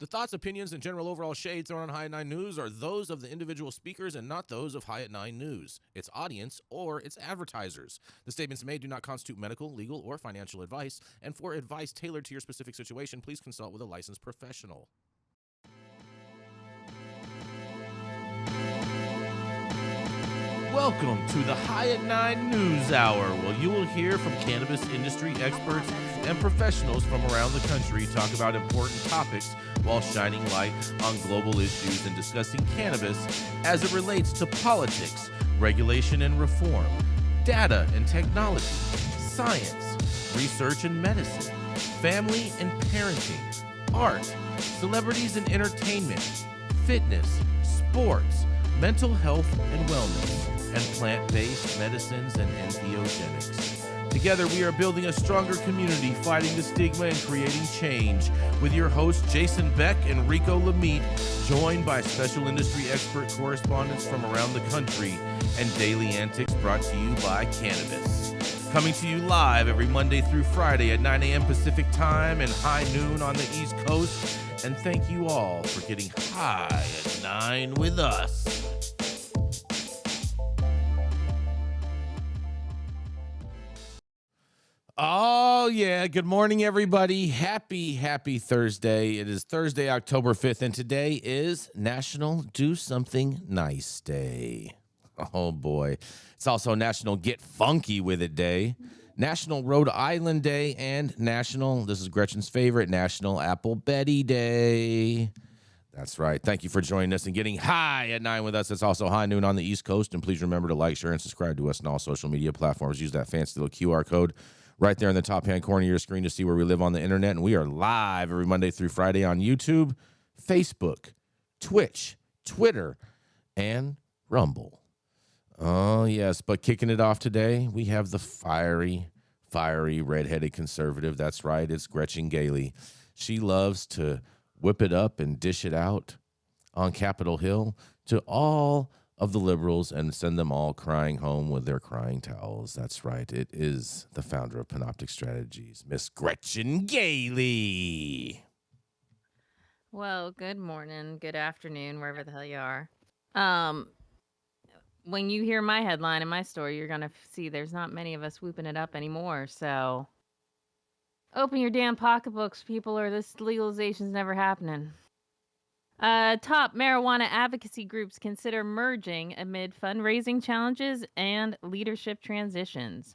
The thoughts, opinions, and general overall shades thrown on High at 9 News are those of the individual speakers and not those of High at 9 News, its audience, or its advertisers. The statements made do not constitute medical, legal, or financial advice, and for advice tailored to your specific situation, please consult with a licensed professional. Welcome to the High at 9 News Hour, where you will hear from cannabis industry experts and professionals from around the country talk about important topics while shining light on global issues and discussing cannabis as it relates to politics, regulation and reform, data and technology, science, research and medicine, family and parenting, art, celebrities and entertainment, fitness, sports, mental health and wellness, and plant-based medicines and entheogenics. Together, we are building a stronger community, fighting the stigma and creating change. With your hosts, Jason Beck and Rico Lamitte, joined by special industry expert correspondents from around the country, and daily antics brought to you by Cannabis. Coming to you live every Monday through Friday at 9 a.m. Pacific Time and high noon on the East Coast. And thank you all for getting high at 9 with us. Oh, yeah. Good morning, everybody. Happy Thursday. It is Thursday, October 5th, and today is National Do Something Nice Day. Oh, boy. It's also National Get Funky With It Day, National Rhode Island Day, and National, this is Gretchen's favorite, National Apple Betty Day. That's right. Thank you for joining us and getting high at 9 with us. It's also high noon on the East Coast, and please remember to like, share, and subscribe to us on all social media platforms. Use that fancy little QR code right there in the top-hand corner of your screen to see where we live on the internet. And we are live every Monday through Friday on YouTube, Facebook, Twitch, Twitter, and Rumble. Oh, yes, but kicking it off today, we have the fiery, redheaded conservative. That's right, it's Gretchen Gailey. She loves to whip it up and dish it out on Capitol Hill to all of the liberals and send them all crying home with their crying towels. That's right. It is the founder of Panoptic Strategies, Miss Gretchen Gailey. Well, good morning, good afternoon, wherever the hell you are. When you hear my headline and my story, you're going to see there's not many of us whooping it up anymore. So open your damn pocketbooks, people, or this legalization's never happening. Top marijuana advocacy groups consider merging amid fundraising challenges and leadership transitions.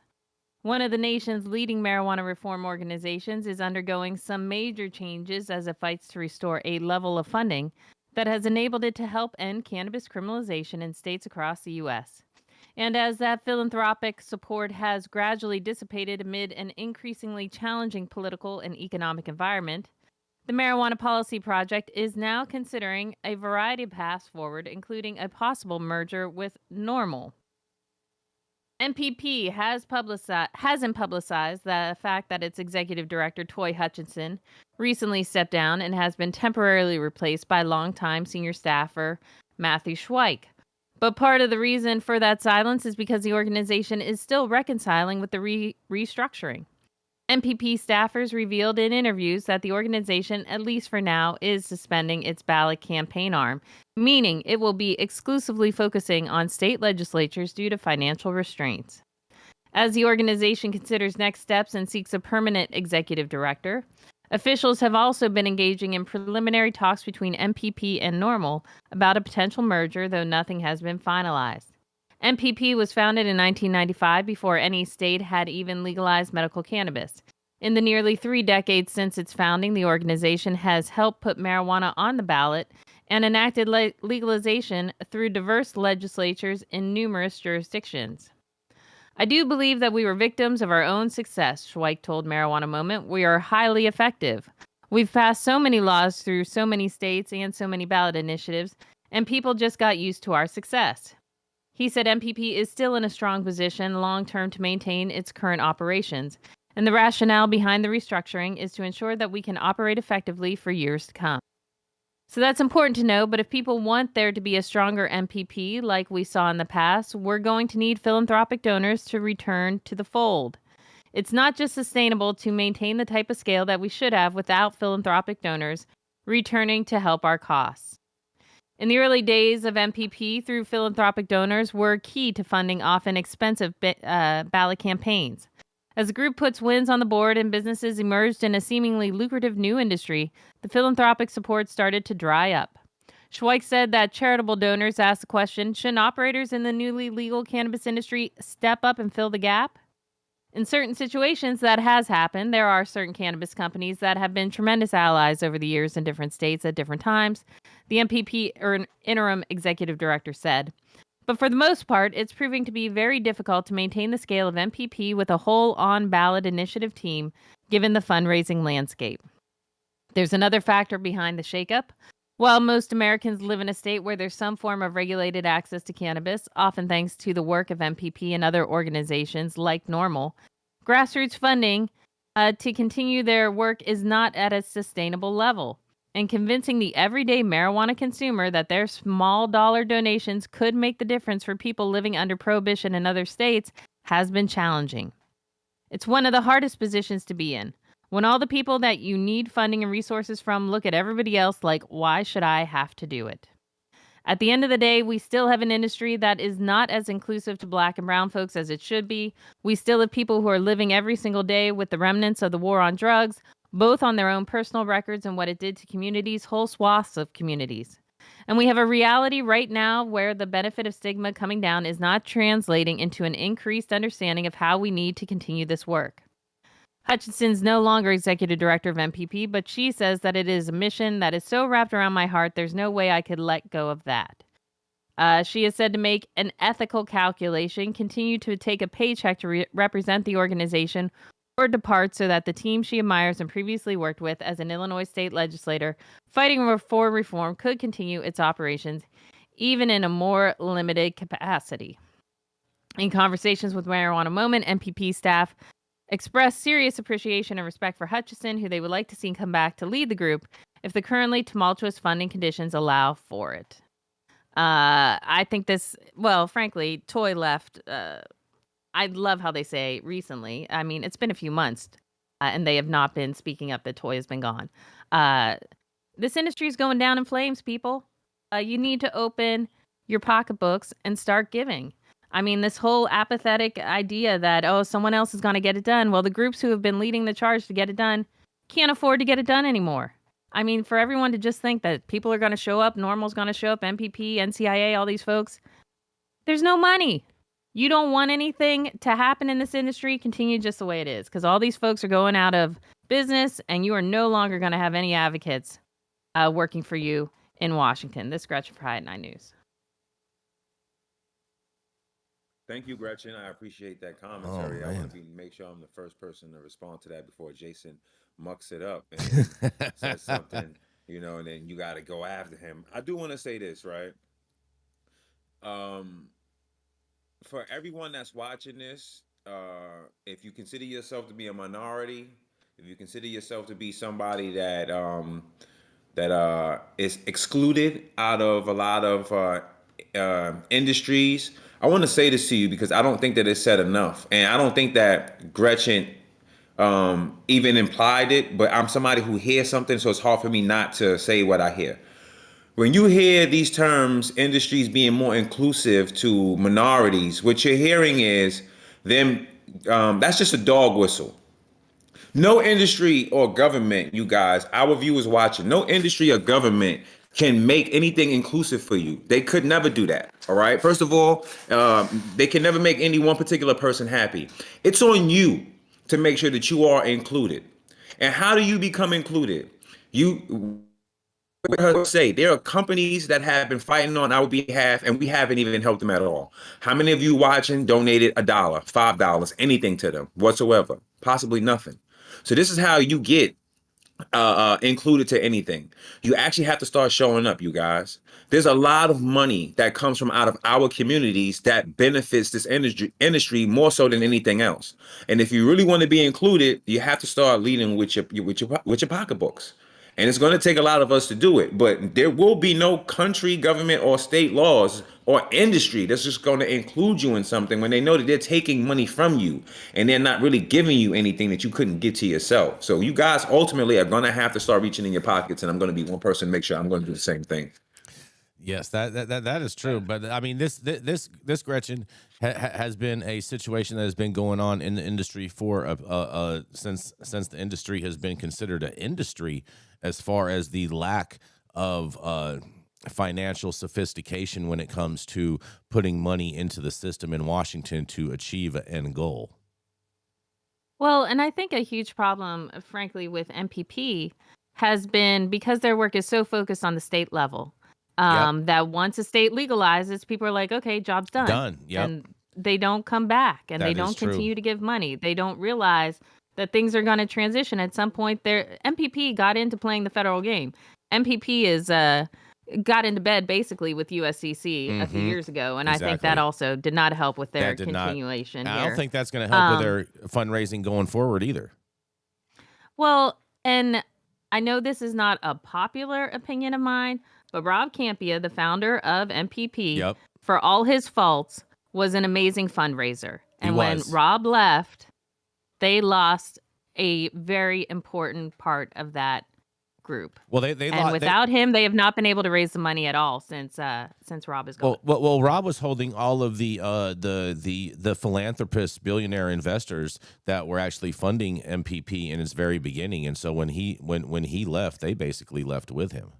One of the nation's leading marijuana reform organizations is undergoing some major changes as it fights to restore a level of funding that has enabled it to help end cannabis criminalization in states across the U.S. And as that philanthropic support has gradually dissipated amid an increasingly challenging political and economic environment, the Marijuana Policy Project is now considering a variety of paths forward, including a possible merger with NORML. MPP hasn't publicized the fact that its executive director, Toy Hutchinson, recently stepped down and has been temporarily replaced by longtime senior staffer Matthew Schweik. But part of the reason for that silence is because the organization is still reconciling with the restructuring. MPP staffers revealed in interviews that the organization, at least for now, is suspending its ballot campaign arm, meaning it will be exclusively focusing on state legislatures due to financial restraints. As the organization considers next steps and seeks a permanent executive director, officials have also been engaging in preliminary talks between MPP and NORML about a potential merger, though nothing has been finalized. MPP was founded in 1995 before any state had even legalized medical cannabis. In the nearly 3 decades since its founding, the organization has helped put marijuana on the ballot and enacted legalization through diverse legislatures in numerous jurisdictions. I do believe that we were victims of our own success, Schweik told Marijuana Moment. We are highly effective. We've passed so many laws through so many states and so many ballot initiatives, and people just got used to our success. He said MPP is still in a strong position long-term to maintain its current operations, and the rationale behind the restructuring is to ensure that we can operate effectively for years to come. So that's important to know, but if people want there to be a stronger MPP like we saw in the past, we're going to need philanthropic donors to return to the fold. It's not just sustainable to maintain the type of scale that we should have without philanthropic donors. returning to help our costs. In the early days of MPP, through philanthropic donors were key to funding often expensive ballot campaigns. As the group puts wins on the board and businesses emerged in a seemingly lucrative new industry, the philanthropic support started to dry up. Schweik said that charitable donors asked the question, shouldn't operators in the newly legal cannabis industry step up and fill the gap? In certain situations, that has happened. There are certain cannabis companies that have been tremendous allies over the years in different states at different times, the MPP or interim executive director said. But for the most part, it's proving to be very difficult to maintain the scale of MPP with a whole on-ballot initiative team, given the fundraising landscape. There's another factor behind the shakeup. While most Americans live in a state where there's some form of regulated access to cannabis, often thanks to the work of MPP and other organizations like NORML, grassroots funding to continue their work is not at a sustainable level. And convincing the everyday marijuana consumer that their small dollar donations could make the difference for people living under prohibition in other states has been challenging. It's one of the hardest positions to be in. When all the people that you need funding and resources from look at everybody else like, why should I have to do it? At the end of the day, we still have an industry that is not as inclusive to Black and brown folks as it should be. We still have people who are living every single day with the remnants of the war on drugs, both on their own personal records and what it did to communities, whole swaths of communities. And we have a reality right now where the benefit of stigma coming down is not translating into an increased understanding of how we need to continue this work. Hutchinson's no longer executive director of MPP, but she says that it is a mission that is so wrapped around my heart, there's no way I could let go of that. She is said to make an ethical calculation, continue to take a paycheck to represent the organization, or depart so that the team she admires and previously worked with as an Illinois state legislator fighting for reform could continue its operations, even in a more limited capacity. In conversations with Marijuana Moment, MPP staff expressed serious appreciation and respect for Hutchinson, who they would like to see come back to lead the group if the currently tumultuous funding conditions allow for it. I think this, well, frankly, Toy left. I love how they say recently. I mean, it's been a few months, and they have not been speaking up that Toy has been gone. This industry is going down in flames, people. You need to open your pocketbooks and start giving. I mean, this whole apathetic idea that, oh, someone else is going to get it done. Well, the groups who have been leading the charge to get it done can't afford to get it done anymore. I mean, for everyone to just think that people are going to show up, NORML's going to show up, MPP, NCIA, all these folks, there's no money. You don't want anything to happen in this industry, continue just the way it is, because all these folks are going out of business, and you are no longer going to have any advocates working for you in Washington. This is Gretchen for High at 9 News. Thank you, Gretchen. I appreciate that commentary. I want to make sure I'm the first person to respond to that before Jason mucks it up and says something, you know, and then you got to go after him. I do want to say this, right? For everyone that's watching this, if you consider yourself to be a minority, if you consider yourself to be somebody that is excluded out of a lot of industries, I want to say this to you because I don't think that it's said enough. And I don't think that Gretchen even implied it, but I'm somebody who hears something, so it's hard for me not to say what I hear. When you hear these terms, industries being more inclusive to minorities, what you're hearing is them, that's just a dog whistle. No industry or government, you guys, our viewers watching, no industry or government can make anything inclusive for you. They could never do that, all right? First of all, they can never make any one particular person happy. It's on you to make sure that you are included. And how do you become included? You her say there are companies that have been fighting on our behalf and we haven't even helped them at all. How many of you watching donated $1, $5, anything to them whatsoever? Possibly nothing. So this is how you get included to anything. You actually have to start showing up, you guys. There's a lot of money that comes from out of our communities that benefits this industry more so than anything else. And if you really want to be included, you have to start leading with your pocketbooks. And it's going to take a lot of us to do it, but there will be no country, government, or state laws or industry that's just going to include you in something when they know that they're taking money from you and they're not really giving you anything that you couldn't get to yourself. So you guys ultimately are going to have to start reaching in your pockets, and I'm going to be one person to make sure I'm going to do the same thing. Yes, that is true. But I mean, this Gretchen has been a situation that has been going on in the industry for since the industry has been considered an industry, as far as the lack of financial sophistication when it comes to putting money into the system in Washington to achieve an end goal. Well, and I think a huge problem, frankly, with MPP has been because their work is so focused on the state level. Yep. That once a state legalizes, people are like, okay, job's done. Done. Yep. And they don't come back and That they is don't true. continue to give money. They don't realize that things are going to transition at some point. Their MPP got into playing the federal game. MPP is got into bed basically with USCC a few years ago, and I think that Exactly. also did not help with their That did not. continuation I here. don't think that's going to help with their fundraising going forward either. Well, and I know this is not a popular opinion of mine, but Rob Campia, the founder of MPP, Yep. for all his faults, was an amazing fundraiser. He And when was. Rob left, they lost a very important part of that group. Well, they And lost. without him, they have not been able to raise the money at all since Rob is gone. Well, Rob was holding all of the philanthropist, billionaire investors that were actually funding MPP in its very beginning, and so when he left, they basically left with him.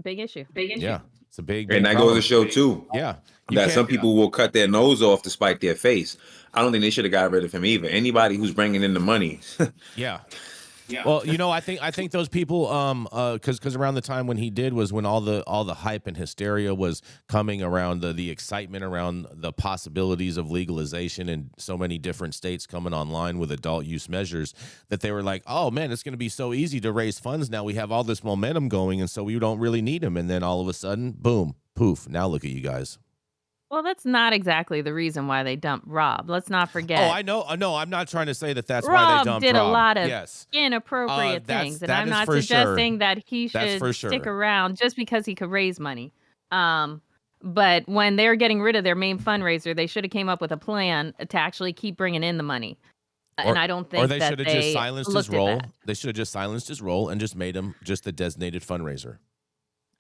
Big issue. Yeah, it's a big And that problem. goes to show too Yeah, you that can't- some people will cut their nose off to spite their face. I don't think they should have got rid of him either. Anybody who's bringing in the money. Yeah. Well, I think those people, because around the time when he did was when all the hype and hysteria was coming around, the excitement around the possibilities of legalization in so many different states coming online with adult use measures, that they were like, oh man, it's going to be so easy to raise funds now. We have all this momentum going, and so we don't really need them. And then all of a sudden, boom, poof. Now look at you guys. Well, that's not exactly the reason why they dumped Rob. Let's not forget. Oh, I know. No, I'm not trying to say that that's why Rob they dumped did Rob. a lot of yes. inappropriate That's- things, and that I'm is not for suggesting sure. that he That's should for stick sure. around just because he could raise money. But when they're getting rid of their main fundraiser, they should have came up with a plan to actually keep bringing in the money. And I don't think or they that should have just silenced his looked at role. that. They should have just silenced his role and just made him just the designated fundraiser.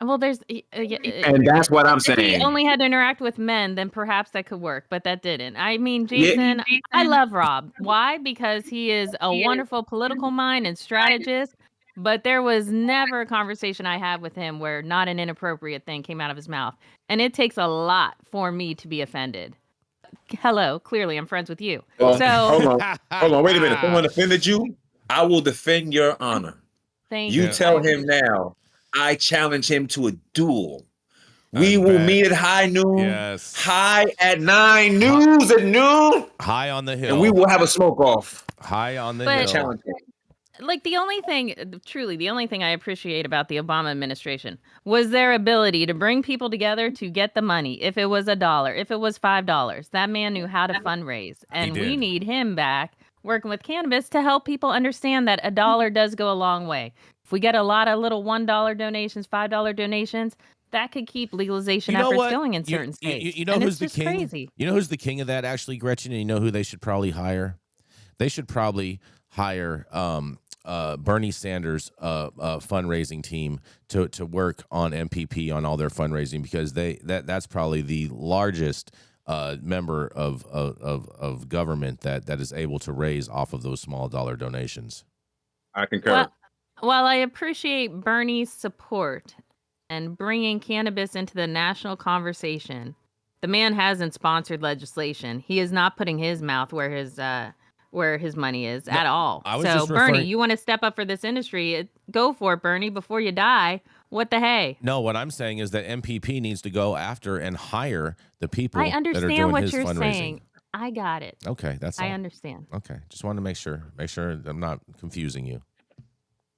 Well, there's And that's what I'm if he saying. only had to interact with men, then perhaps that could work, but that didn't. I mean, Jason, I love Rob. Why? Because he is a wonderful political mind and strategist, but there was never a conversation I had with him where not an inappropriate thing came out of his mouth. And it takes a lot for me to be offended. Hello, clearly I'm friends with you. Well, So hold on, wait a minute. If someone offended you, I will defend your honor. thank You you. tell him now, I challenge him to a duel. We I will bet. meet at high noon. Yes. High at 9 news at noon. High on the hill. And we will have a smoke off. High on the But- hill. Challenge him. Like the only thing I appreciate about the Obama administration was their ability to bring people together to get the money. If it was $1, if it was $5, that man knew how to fundraise. And we did. need him back working with cannabis to help people understand that $1 does go a long way. If we get a lot of little $1 donations, $5 donations, that could keep legalization You know efforts what? going in certain states. You know and who's it's the just king? crazy. You know who's the king of that, actually, Gretchen? And you know who they should probably hire? They should probably hire Bernie Sanders' fundraising team to work on MPP on all their fundraising, because that's probably the largest member of government that is able to raise off of those small dollar donations. I concur. Well, while I appreciate Bernie's support and bringing cannabis into the national conversation, the man hasn't sponsored legislation. He is not putting his mouth where his money is at all. I was So, just Bernie, referring- you want to step up for this industry? Go for it, Bernie, before you die. What the hey? No, what I'm saying is that MPP needs to go after and hire the people I that are understand doing what his you're fundraising. saying. I got it. Okay, that's all. I understand. Okay, just wanted to make sure I'm not confusing you.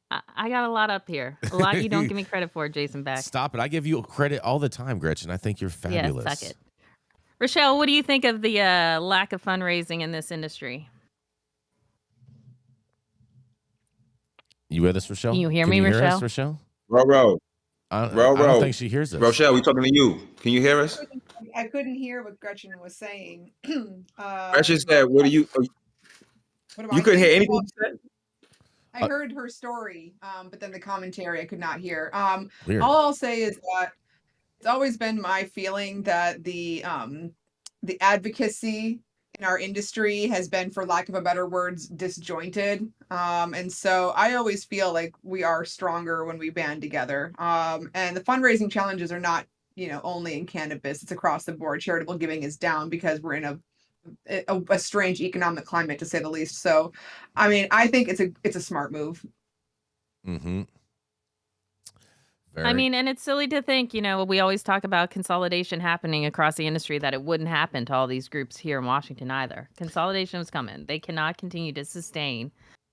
I got a lot up here. A lot you don't give me credit for, Jason Beck. Stop it. I give you credit all the time, Gretchen. I think you're fabulous. Yeah, suck it. Rachelle, what do you think of the lack of fundraising in this industry? You with us, Rachelle? Can you hear Can me, you hear us, Rachelle? Rachelle? Ro, I Ro, don't Ro. think she hears us. Rochelle, we talking to you. Can you hear us? I couldn't hear what Gretchen was saying. Gretchen said, "What do you? What do You I couldn't hear think? anything Well, you said." I heard her story, but then the commentary I could not hear. Weird. All I'll say is that it's always been my feeling that the advocacy in our industry has been, for lack of a better words, disjointed. And so I always feel like we are stronger when we band together. And the fundraising challenges are not, only in cannabis, it's across the board. Charitable giving is down because we're in a strange economic climate, to say the least. So, I mean, I think it's a smart move. Mm-hmm. I mean, and it's silly to think, we always talk about consolidation happening across the industry, that it wouldn't happen to all these groups here in Washington either. Consolidation is coming. They cannot continue to sustain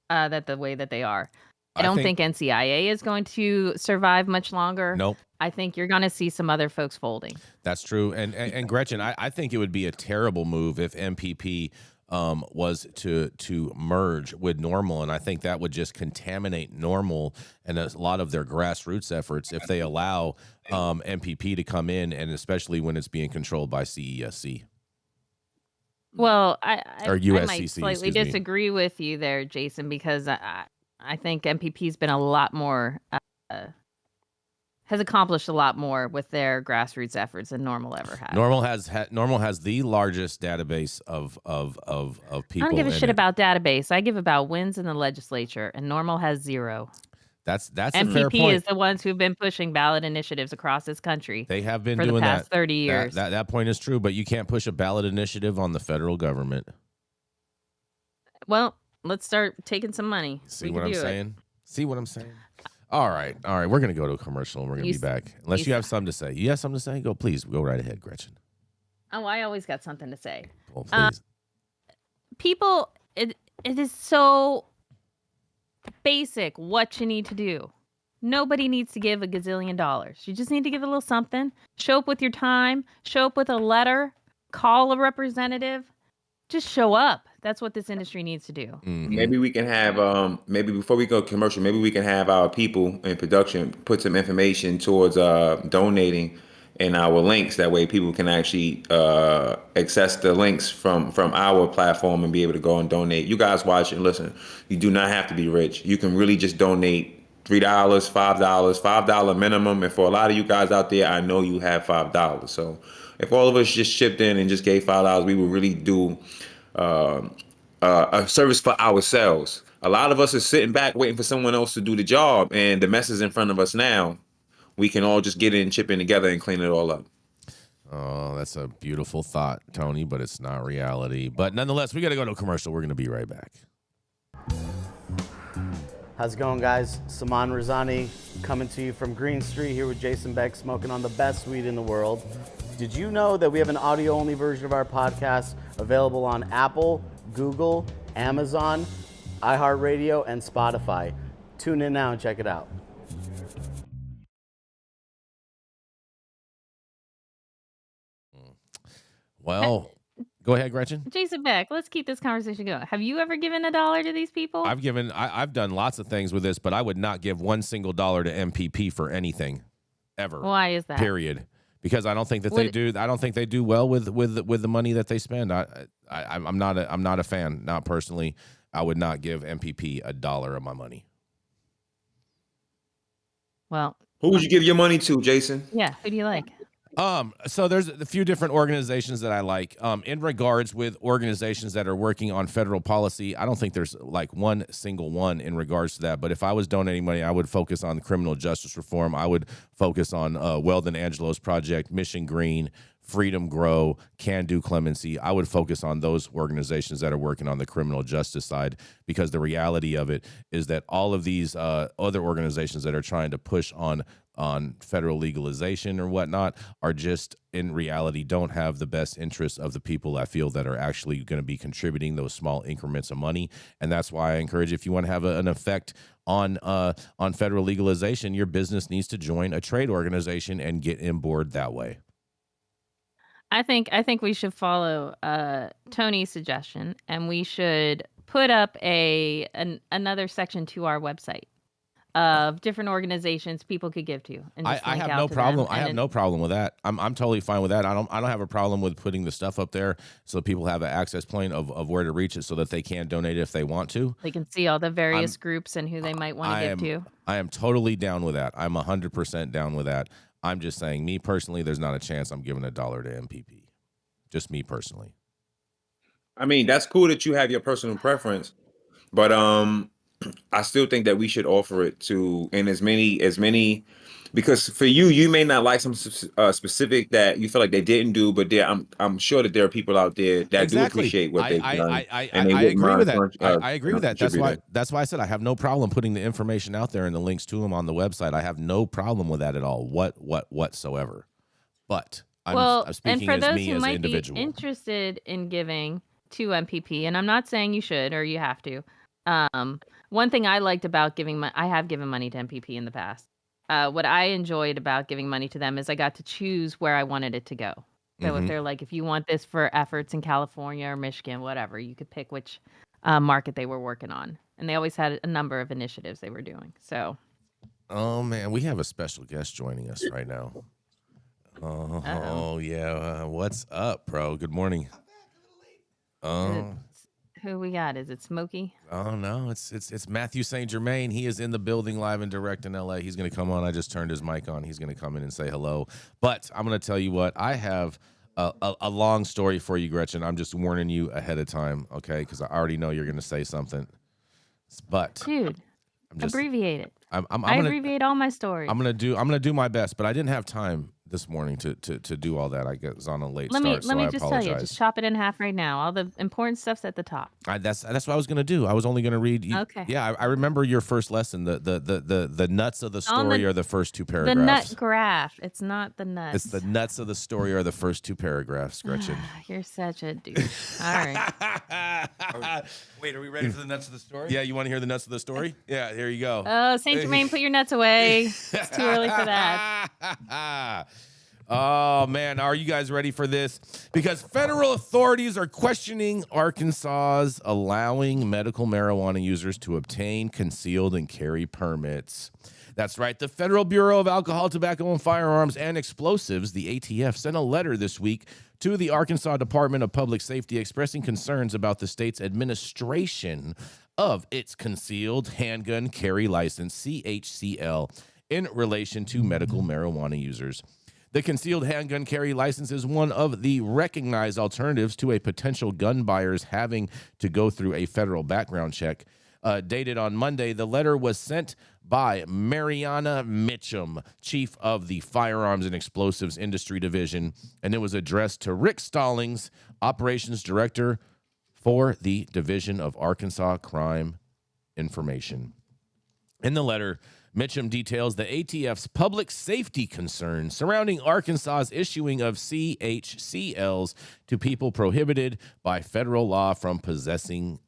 that the way that they are. I don't think NCIA is going to survive much longer. Nope. I think you're going to see some other folks folding. That's true. And Gretchen, I think it would be a terrible move if MPP was to merge with Normal, and I think that would just contaminate Normal and a lot of their grassroots efforts if they allow MPP to come in, and especially when it's being controlled by CESC. Well, Or I USCC, might slightly excuse me. disagree with you there, Jason, because I think MPP's been a lot more has accomplished a lot more with their grassroots efforts than Normal ever had. Normal has the largest database of people. I don't give a shit it. about database. I give about wins in the legislature, and Normal has zero. That's a fair MPP point. is the ones who've been pushing ballot initiatives across this country. They have been for doing the past that 30 years. That point is true, but you can't push a ballot initiative on the federal government. Well, let's start taking some money. See what I'm saying? See what I'm saying? All right. We're gonna go to a commercial and we're gonna be back. Unless you have something to say. You have something to say? Please go right ahead, Gretchen. Oh, I always got something to say. Well, please. People, it is so basic what you need to do. Nobody needs to give $1 gazillion. You just need to give a little something. Show up with your time. Show up with a letter. Call a representative. Just show up. That's what this industry needs to do. Mm-hmm. Maybe we can have maybe before we go commercial, maybe we can have our people in production put some information towards donating in our links. That way people can actually access the links from our platform and be able to go and donate. You guys watch and listen. You do not have to be rich. You can really just donate $3, $5 minimum. And for a lot of you guys out there, I know you have $5. So if all of us just chipped in and just gave $5, we would really do a service for ourselves. A lot of us are sitting back waiting for someone else to do the job, and the mess is in front of us now. We can all just get in, chip in together, and clean it all up. Oh, that's a beautiful thought, Tony, but it's not reality. But nonetheless, we got to go to a commercial. We're going to be right back. How's it going, guys? Saman Razani coming to you from Green Street here with Jason Beck, smoking on the best weed in the world. Did you know that we have an audio-only version of our podcast available on Apple, Google, Amazon, iHeartRadio, and Spotify? Tune in now and check it out. Well, go ahead, Gretchen. Jason Beck, let's keep this conversation going. Have you ever given $1 to these people? I've done lots of things with this, but I would not give one single dollar to MPP for anything, ever. Why is that? Period. Because I don't think that they do. I don't think they do well with the money that they spend. I'm not a fan. Not personally. I would not give MPP $1 of my money. Well, who would you give your money to, Jason? Yeah, who do you like? So there's a few different organizations that I like. In regards with organizations that are working on federal policy, I don't think there's like one single one in regards to that. But if I was donating money, I would focus on criminal justice reform. I would focus on Weldon Angelo's project, Mission Green, Freedom Grow, Can Do Clemency. I would focus on those organizations that are working on the criminal justice side, because the reality of it is that all of these other organizations that are trying to push on federal legalization or whatnot are just in reality don't have the best interests of the people I feel that are actually going to be contributing those small increments of money. And that's why I encourage, if you want to have an effect on federal legalization, your business needs to join a trade organization and get in board that way. I think we should follow Tony's suggestion, and we should put up another section to our website of different organizations people could give to. And just I link have out no to problem. them. I have no problem with that. I'm totally fine with that. I don't have a problem with putting the stuff up there so that people have an access point of where to reach it so that they can donate if they want to. They can see all the various groups and who they might want to give to. I am totally down with that. I'm 100% down with that. I'm just saying, me personally, there's not a chance I'm giving $1 to MPP. Just me personally. I mean, that's cool that you have your personal preference, but I still think that we should offer it to in as many because for you may not like some specific that you feel like they didn't do, but I'm sure that there are people out there that do appreciate what they've done. I agree with that. I agree with that. That's why I said I have no problem putting the information out there and the links to them on the website. I have no problem with that at all, whatsoever. But I'm speaking and for as those me who as an might individual. be interested in giving to MPP, and I'm not saying you should or you have to. One thing I liked about I have given money to MPP in the past. What I enjoyed about giving money to them is I got to choose where I wanted it to go. So if they're like, if you want this for efforts in California or Michigan, whatever, you could pick which market they were working on. And they always had a number of initiatives they were doing. So. Oh, man, we have a special guest joining us right now. Oh yeah. What's up, bro? Good morning. Who we got? Is it Smokey? Oh no, it's Matthew St. Germain. He is in the building live and direct in LA. He's gonna come on. I just turned his mic on. He's gonna come in and say hello. But I'm gonna tell you what, I have a long story for you, Gretchen. I'm just warning you ahead of time, okay? Because I already know you're gonna say something. But dude, abbreviate it. I abbreviate all my stories. I'm gonna do my best, but I didn't have time this morning to do all that. I was on a late start, let me so just apologize. tell you, just chop it in half right now. All the important stuff's at the top. That's what I was gonna do. I was only gonna read. Okay. Yeah, I remember your first lesson. The nuts of the story are the first two paragraphs. The nut graph. It's not the nuts. It's the nuts of the story are the first two paragraphs, Gretchen. You're such a dude. All right. Wait, are we ready for the nuts of the story? Yeah, you want to hear the nuts of the story? Yeah, here you go. Oh, Saint Germain, put your nuts away. It's too early for that. Oh, man. Are you guys ready for this? Because federal authorities are questioning Arkansas's allowing medical marijuana users to obtain concealed and carry permits. That's right. The Federal Bureau of Alcohol, Tobacco, and Firearms and Explosives, the ATF, sent a letter this week to the Arkansas Department of Public Safety expressing concerns about the state's administration of its concealed handgun carry license, CHCL, in relation to medical marijuana users. The concealed handgun carry license is one of the recognized alternatives to a potential gun buyers having to go through a federal background check. Dated on Monday, the letter was sent by Mariana Mitchum, chief of the Firearms and Explosives Industry Division, and it was addressed to Rick Stallings, operations director for the Division of Arkansas Crime Information. In the letter, Mitchum details the ATF's public safety concerns surrounding Arkansas's issuing of CHCLs to people prohibited by federal law from possession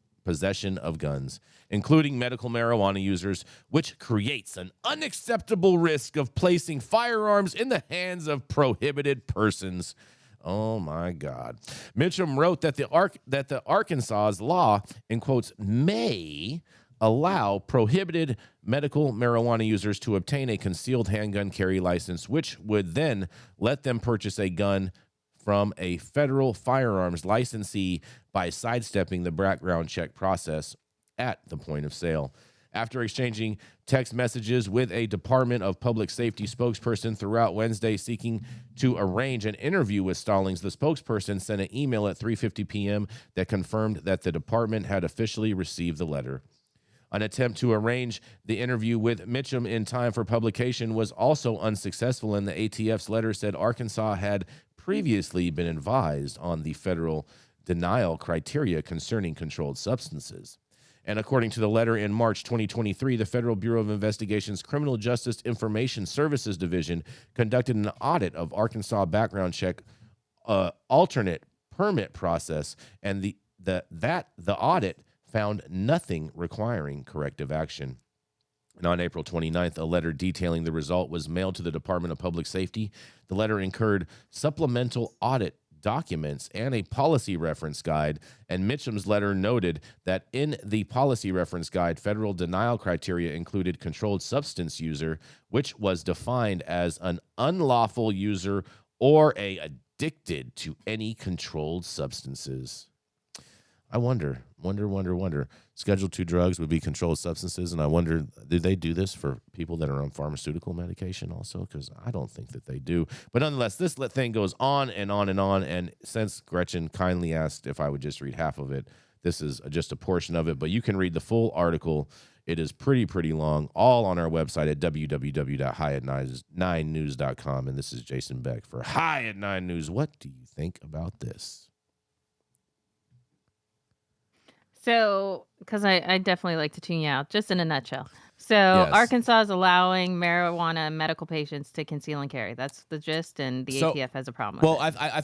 of guns, including medical marijuana users, which creates an unacceptable risk of placing firearms in the hands of prohibited persons. Oh, my God. Mitchum wrote that the Arkansas's law, in quotes, may allow prohibited medical marijuana users to obtain a concealed handgun carry license, which would then let them purchase a gun from a federal firearms licensee by sidestepping the background check process at the point of sale. After exchanging text messages with a Department of Public Safety spokesperson throughout Wednesday seeking to arrange an interview with Stallings, the spokesperson sent an email at 3:50 p.m. that confirmed that the department had officially received the letter. An attempt to arrange the interview with Mitchum in time for publication was also unsuccessful, and the ATF's letter said Arkansas had previously been advised on the federal denial criteria concerning controlled substances. And according to the letter, in March 2023, the Federal Bureau of Investigation's Criminal Justice Information Services Division conducted an audit of Arkansas background check alternate permit process, and the audit found nothing requiring corrective action. And on April 29th, a letter detailing the result was mailed to the Department of Public Safety. The letter incurred supplemental audit documents and a policy reference guide, and Mitchum's letter noted that in the policy reference guide, federal denial criteria included controlled substance user, which was defined as an unlawful user or a addicted to any controlled substances. I wonder. Schedule 2 drugs would be controlled substances, and I wonder, do they do this for people that are on pharmaceutical medication also? Because I don't think that they do. But nonetheless, this thing goes on and on and on, and since Gretchen kindly asked if I would just read half of it, this is just a portion of it, but you can read the full article. It is pretty long, all on our website at www.highat9news.com, and this is Jason Beck for High at 9 News. What do you think about this? So, because I definitely like to tune you out, just in a nutshell. So, Yes. Arkansas is allowing marijuana medical patients to conceal and carry. That's the gist, and the ATF has a problem with Well, it. I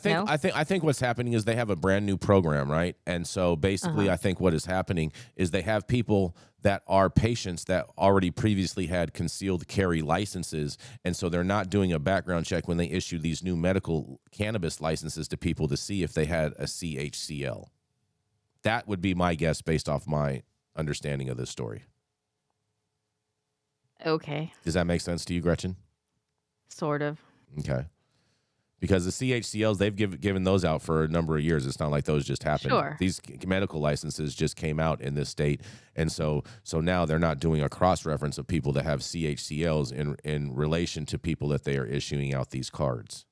think what's happening is they have a brand new program, right? And so basically, I think what is happening is they have people that are patients that already previously had concealed carry licenses, and so they're not doing a background check when they issue these new medical cannabis licenses to people to see if they had a CHCL. That would be my guess based off my understanding of this story. Okay, Does that make sense to you, Gretchen? sort of. Okay. Because the CHCLs, they've given those out for a number of years. It's not like those just happened. Sure. These medical licenses just came out in this state. And so now they're not doing a cross-reference of people that have CHCLs in relation to people that they are issuing out these cards.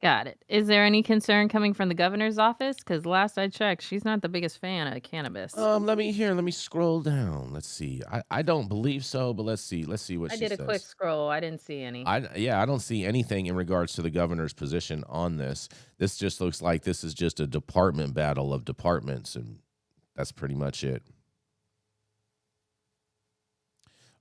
Got it. Is there any concern coming from the governor's office? Because last I checked, she's not the biggest fan of cannabis. Let me scroll down. Let's see. I don't believe so, but let's see what she I did a says. quick scroll. I didn't see any. I don't see anything in regards to the governor's position on this. This just looks like this is just a department battle of departments, and that's pretty much it.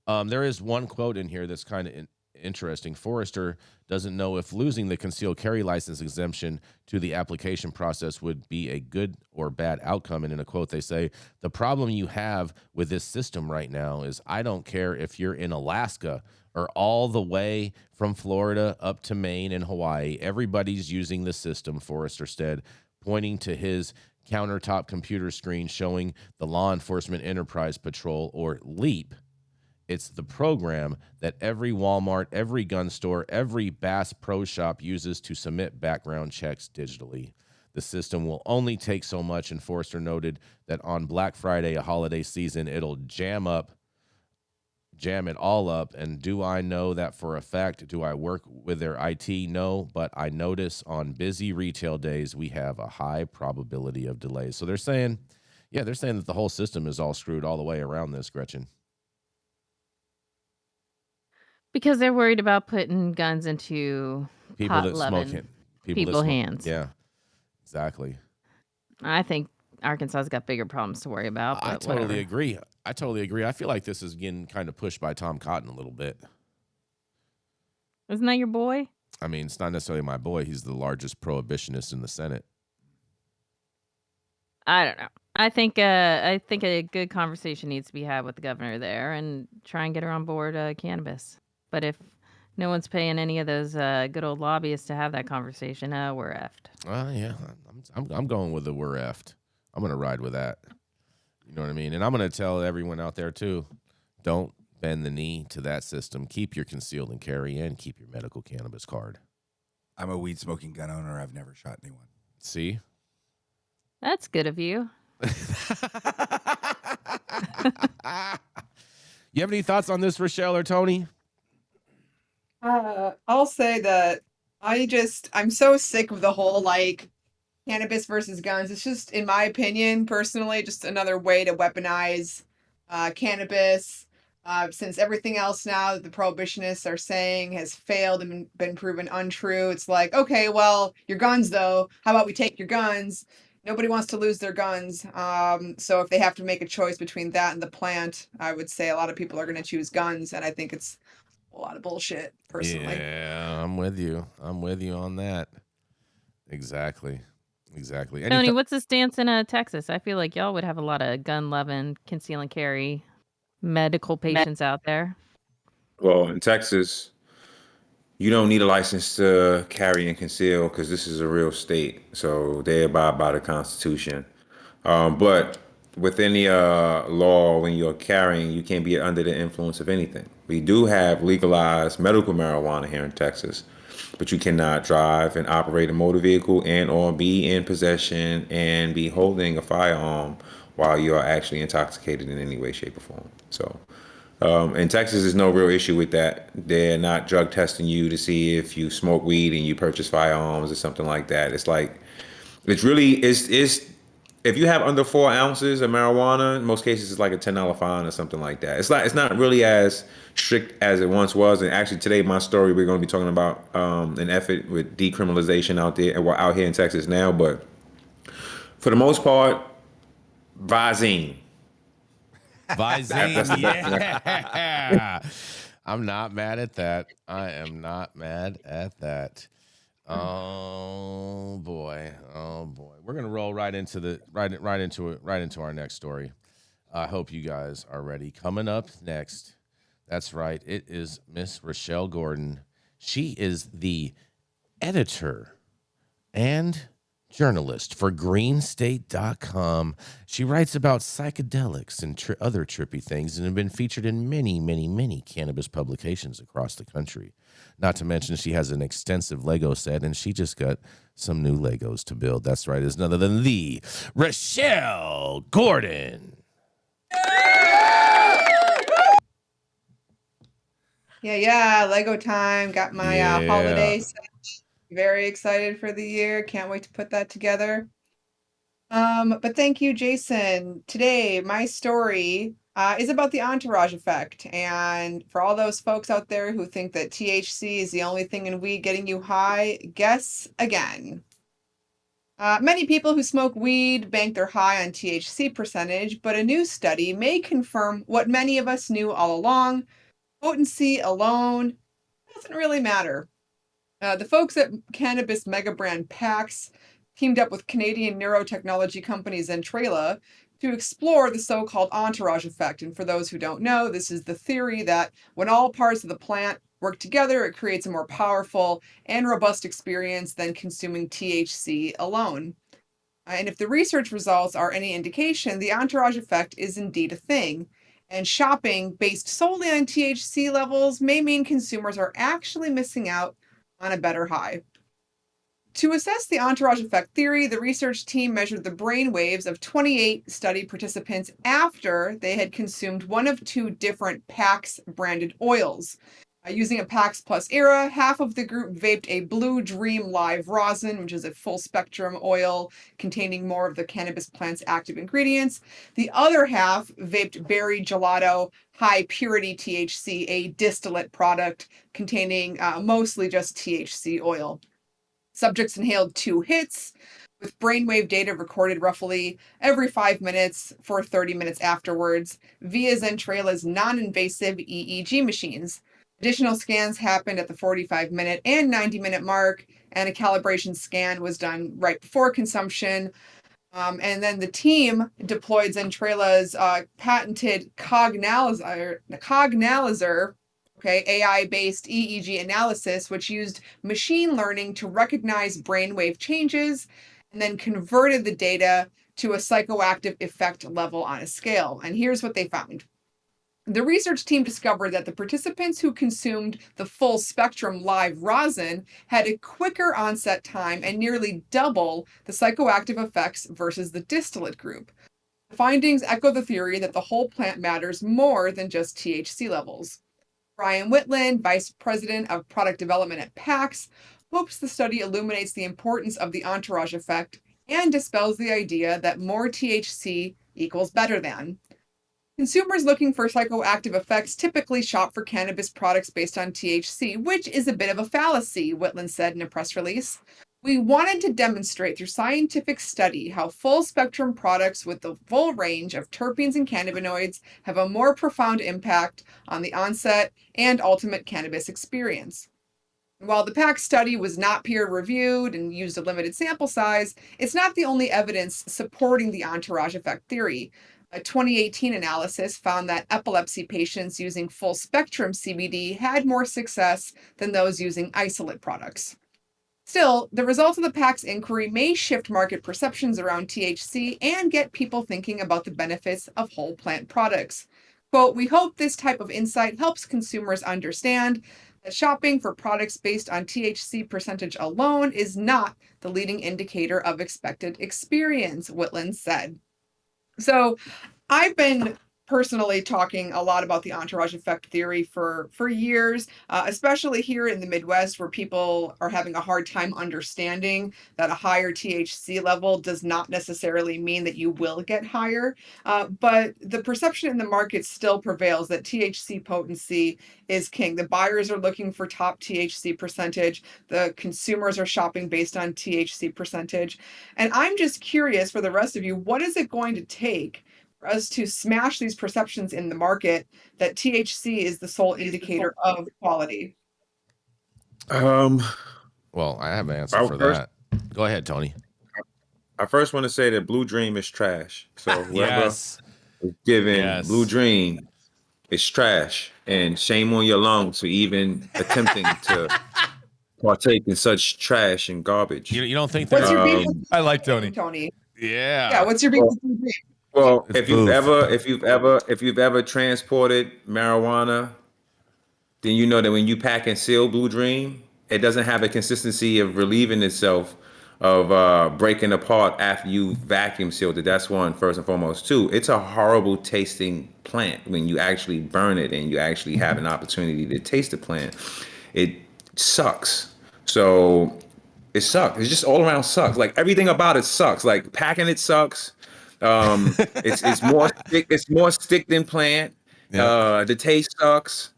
There is one quote in here that's kind of interesting. Forrester doesn't know if losing the concealed carry license exemption to the application process would be a good or bad outcome. And in a quote, they say, the problem you have with this system right now is I don't care if you're in Alaska or all the way from Florida up to Maine and Hawaii. Everybody's using the system, Forrester said, pointing to his countertop computer screen showing the Law Enforcement Enterprise Patrol, or LEAP. It's the program that every Walmart, every gun store, every Bass Pro Shop uses to submit background checks digitally. The system will only take so much, and Forrester noted that on Black Friday, a holiday season, it'll jam it all up. And do I know that for a fact? Do I work with their IT? No, but I notice on busy retail days, we have a high probability of delays. So they're saying that the whole system is all screwed all the way around this, Gretchen. Because they're worried about putting guns into People that pot-loving smoke it. people's hands. Yeah, exactly. I think Arkansas's got bigger problems to worry about. But I totally whatever. agree. I feel like this is getting kind of pushed by Tom Cotton a little bit. Isn't that your boy? I mean, it's not necessarily my boy. He's the largest prohibitionist in the Senate. I don't know. I think a good conversation needs to be had with the governor there and try and get her on board cannabis. But if no one's paying any of those good old lobbyists to have that conversation, we're effed. Yeah, I'm going with the we're effed. I'm going to ride with that. You know what I mean? And I'm going to tell everyone out there, too, don't bend the knee to that system. Keep your concealed and carry and keep your medical cannabis card. I'm a weed smoking gun owner. I've never shot anyone. See? That's good of you. You have any thoughts on this, Rachelle or Tony? I'll say that I'm so sick of the whole like cannabis versus guns. It's just, in my opinion, personally, just another way to weaponize cannabis. Since everything else now that the prohibitionists are saying has failed and been proven untrue, it's like, okay, well, your guns though, how about we take your guns? Nobody wants to lose their guns. So if they have to make a choice between that and the plant, I would say a lot of people are going to choose guns. And I think it's a lot of bullshit, personally. Yeah, I'm with you. On that. Exactly. Tony, what's the stance in Texas? I feel like y'all would have a lot of gun-loving, conceal and carry medical patients out there. Well, in Texas, you don't need a license to carry and conceal because this is a real state. So they abide by the Constitution. But with any law, when you're carrying, you can't be under the influence of anything. We do have legalized medical marijuana here in Texas, but you cannot drive and operate a motor vehicle and or be in possession and be holding a firearm while you are actually intoxicated in any way, shape, or form. So in Texas, there's no real issue with that. They're not drug testing you to see if you smoke weed and you purchase firearms or something like that. It's like, it's if you have under 4 ounces of marijuana, in most cases it's like a $10 fine or something like that. It's not really as strict as it once was. And actually today, my story, we're going to be talking about an effort with decriminalization out there, and we're out here in Texas now. But for the most part, Visine. Visine, yeah. I'm not mad at that. I am not mad at that. Oh boy. We're gonna roll right into our next story. I hope you guys are ready. Coming up next, that's right. It is Miss Rachelle Gordon. She is the editor and journalist for greenstate.com. She writes about psychedelics and other trippy things and have been featured in many, many, many cannabis publications across the country. Not to mention she has an extensive Lego set, and she just got some new Legos to build. That's right. It's none other than the Rachelle Gordon. Yeah, Lego time. Got my holiday set. Very excited for the year. Can't wait to put that together. But thank you, Jason. Today, my story is about the entourage effect. And for all those folks out there who think that THC is the only thing in weed getting you high, guess again. Many people who smoke weed bank their high on THC percentage, but a new study may confirm what many of us knew all along. Potency alone doesn't really matter. The folks at cannabis mega brand PAX teamed up with Canadian neurotechnology company Zentrela to explore the so-called entourage effect. And for those who don't know, this is the theory that when all parts of the plant work together, it creates a more powerful and robust experience than consuming THC alone. And if the research results are any indication, the entourage effect is indeed a thing. And shopping based solely on THC levels may mean consumers are actually missing out on a better high. To assess the entourage effect theory, the research team measured the brain waves of 28 study participants after they had consumed one of 2 different PAX branded oils. Using a PAX Plus era, half of the group vaped a Blue Dream Live rosin, which is a full spectrum oil containing more of the cannabis plant's active ingredients. The other half vaped Berry Gelato High Purity THC, a distillate product containing mostly just THC oil. Subjects inhaled 2 hits, with brainwave data recorded roughly every 5 minutes for 30 minutes afterwards via Zentrela's non-invasive EEG machines. Additional scans happened at the 45-minute and 90-minute mark, and a calibration scan was done right before consumption. And then the team deployed Zentrela's patented Cognalizer, AI-based EEG analysis, which used machine learning to recognize brainwave changes and then converted the data to a psychoactive effect level on a scale. And here's what they found. The research team discovered that the participants who consumed the full spectrum live rosin had a quicker onset time and nearly double the psychoactive effects versus the distillate group. The findings echo the theory that the whole plant matters more than just THC levels. Brian Whitland, Vice President of Product Development at PAX, hopes the study illuminates the importance of the entourage effect and dispels the idea that more THC equals better than. Consumers looking for psychoactive effects typically shop for cannabis products based on THC, which is a bit of a fallacy, Whitland said in a press release. We wanted to demonstrate through scientific study how full-spectrum products with the full range of terpenes and cannabinoids have a more profound impact on the onset and ultimate cannabis experience. While the PAX study was not peer-reviewed and used a limited sample size, it's not the only evidence supporting the entourage effect theory. A 2018 analysis found that epilepsy patients using full spectrum CBD had more success than those using isolate products. Still, the results of the PAC's inquiry may shift market perceptions around THC and get people thinking about the benefits of whole plant products. Quote, "We hope this type of insight helps consumers understand that shopping for products based on THC percentage alone is not the leading indicator of expected experience," Whitland said. So I've been personally talking a lot about the entourage effect theory for years, especially here in the Midwest, where people are having a hard time understanding that a higher THC level does not necessarily mean that you will get higher. But the perception in the market still prevails that THC potency is king. The buyers are looking for top THC percentage. The consumers are shopping based on THC percentage. And I'm just curious for the rest of you, what is it going to take for us to smash these perceptions in the market that THC is the sole indicator of quality? Well, I have an answer for first- that. Go ahead, Tony. I first want to say that Blue Dream is trash. So whoever Yes. is giving Yes. Blue Dream is trash, and shame on your lungs for even attempting to partake in such trash and garbage. You don't think What's that? your beef with I like Tony. Tony? Yeah. Yeah, what's your beef with Blue Dream? Well, It's if you've boof. ever transported marijuana, then you know that when you pack and seal Blue Dream, it doesn't have a consistency of relieving itself of breaking apart after you vacuum sealed it. That's one, first and foremost. Two, it's a horrible tasting plant when you actually burn it and you actually have an opportunity to taste the plant. It sucks. So it sucks. It's just all around sucks. Like everything about it sucks. Like packing it sucks. It's more stick. It's more stick than plant. Yeah. The taste sucks.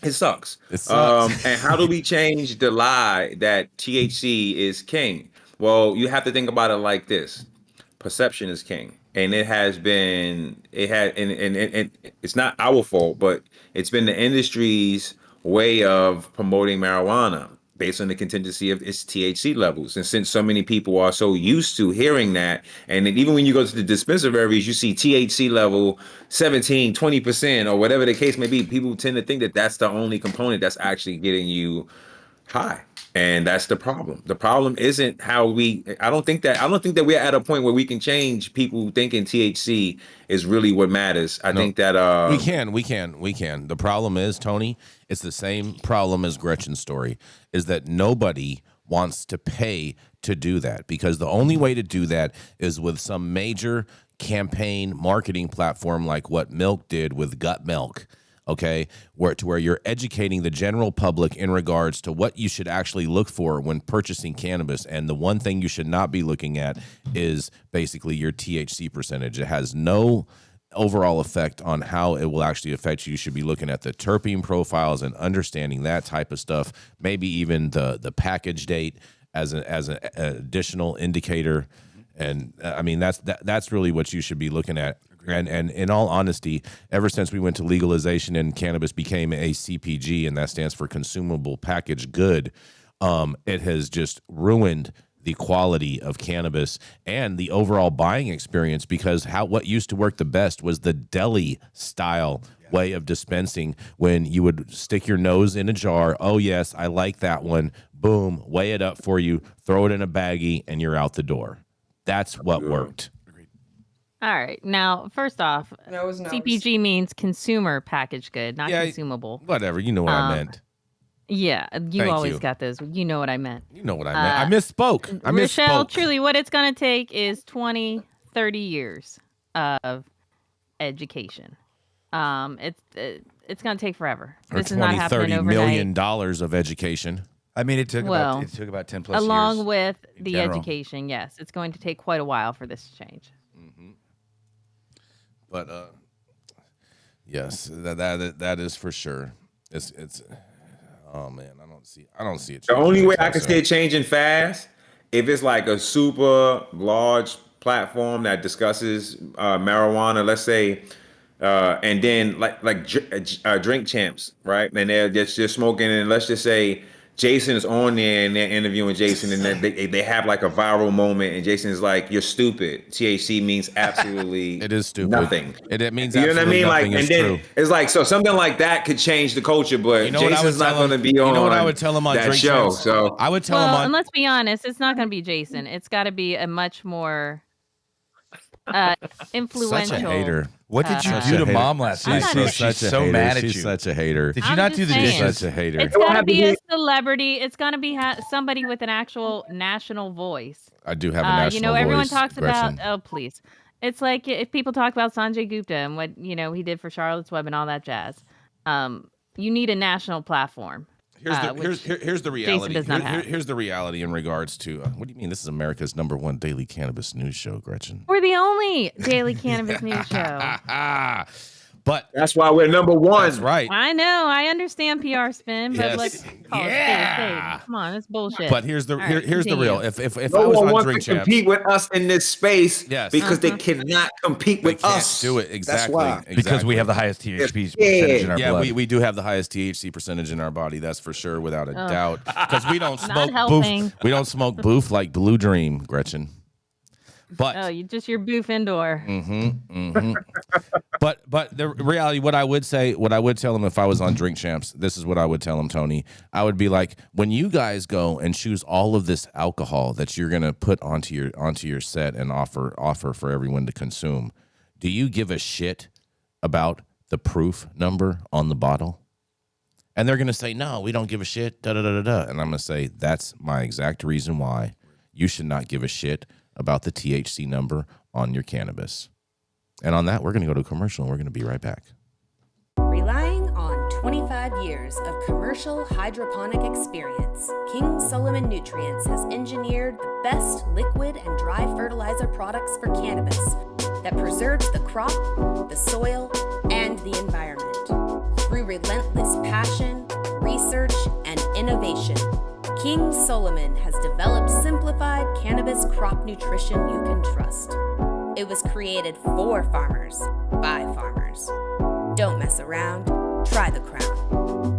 It sucks. It sucks. And how do we change the lie that THC is king? Well, you have to think about it like this: perception is king, and it has been. And it's not our fault, but it's been the industry's way of promoting marijuana based on the contingency of its THC levels. And since so many people are so used to hearing that, and then even when you go to the dispensaries, you see THC level 17, 20%, or whatever the case may be, people tend to think that that's the only component that's actually getting you high. And that's the problem. The problem isn't how I don't think that we're at a point where we can change people thinking THC is really what matters. I think that we can. The problem is, Tony, it's the same problem as Gretchen's story, is that nobody wants to pay to do that, because the only way to do that is with some major campaign marketing platform like what Milk did with Gut Milk. Okay, where you're educating the general public in regards to what you should actually look for when purchasing cannabis. And the one thing you should not be looking at is basically your THC percentage. It has no overall effect on how it will actually affect you. You should be looking at the terpene profiles and understanding that type of stuff, maybe even the package date as an additional indicator. And I mean, that's really what you should be looking at. And in all honesty, ever since we went to legalization and cannabis became a CPG, and that stands for consumable packaged good, it has just ruined the quality of cannabis and the overall buying experience, because what used to work the best was the deli style way of dispensing, when you would stick your nose in a jar. Oh yes, I like that one. Boom, weigh it up for you, throw it in a baggie, and you're out the door. That's what worked. All right. Now, first off, Nose. CPG means consumer packaged good, not consumable. Whatever. You know what I meant. Yeah, you Thank always you. got those. You know what I meant. You know what I meant. I misspoke. Rachelle, truly, what it's going to take is 20, 30 years of education. It's going to take forever. Or This is not happening $20-30 overnight. million of education. I mean, it took Well, about 10 plus years. Along with in the general. education, yes, it's going to take quite a while for this to change. But yes, that is for sure. It's oh man, I don't see it. The only way I anytime can soon. see it changing fast, if it's like a super large platform that discusses marijuana, let's say, and then like drink champs, right? And they're just smoking, and let's just say Jason is on there and they're interviewing Jason, and then they have like a viral moment, and Jason is like, "You're stupid. THC means absolutely It is stupid. nothing." It means You know what I absolutely mean? Like, nothing and is then true. it's like, so something like that could change the culture, but You know what I Jason's would not tell going to him? be on. You know what I would tell him on that Drink show. Champs? So I would tell him Well, on. and let's be honest, it's not going to be Jason. It's got to be a much more influential. Such a hater. What did you Such do a to hater. Mom last I'm night? not- She's so mad at you. She's such a hater. Did you I'm not just do the saying. She's dishes? such a hater. It's got to be a celebrity. It's got to be somebody with an actual national voice. I do have a national You know, everyone voice, talks Gretchen. about. Oh, please. It's like if people talk about Sanjay Gupta and what he did for Charlotte's Web and all that jazz. You need a national platform. Here's the reality. does not have. Here's the reality in regards to what do you mean? This is America's #1 daily cannabis news show, Gretchen. We're the only daily cannabis news show. But that's why we're number one. that's right. I know. I understand PR spin, but Yes. let's call it Yeah. Come on, it's bullshit. But here's the All right, here's the continue. real. If No I was one on wants Drink to Champs, compete with us in this space, Yes. because they cannot compete they with can't us. do it exactly. why. Because we have the highest THC percentage in our Yeah, blood. we do have the highest THC percentage in our body. That's for sure, without a doubt. Because we don't Not smoke helping. boof. We don't smoke boof like Blue Dream, Gretchen. But Oh, your boof indoor. But the reality, what I would tell him if I was on Drink Champs, this is what I would tell him, Tony. I would be like, when you guys go and choose all of this alcohol that you're gonna put onto your set and offer for everyone to consume, do you give a shit about the proof number on the bottle? And they're gonna say, no, we don't give a shit. Da da da da da. And I'm gonna say that's my exact reason why you should not give a shit about the THC number on your cannabis. And on that, we're going to go to a commercial, and we're going to be right back. Relying on 25 years of commercial hydroponic experience, King Solomon Nutrients has engineered the best liquid and dry fertilizer products for cannabis that preserves the crop, the soil, and the environment. Through relentless passion, research, and innovation, King Solomon has developed simplified cannabis crop nutrition you can trust. It was created for farmers, by farmers. Don't mess around, try the crown.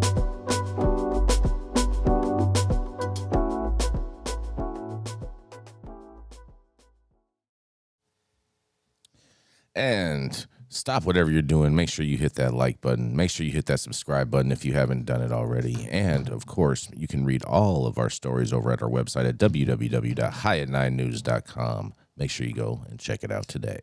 And stop whatever you're doing. Make sure you hit that like button. Make sure you hit that subscribe button if you haven't done it already. And, of course, you can read all of our stories over at our website at www.highat9news.com. Make sure you go and check it out today.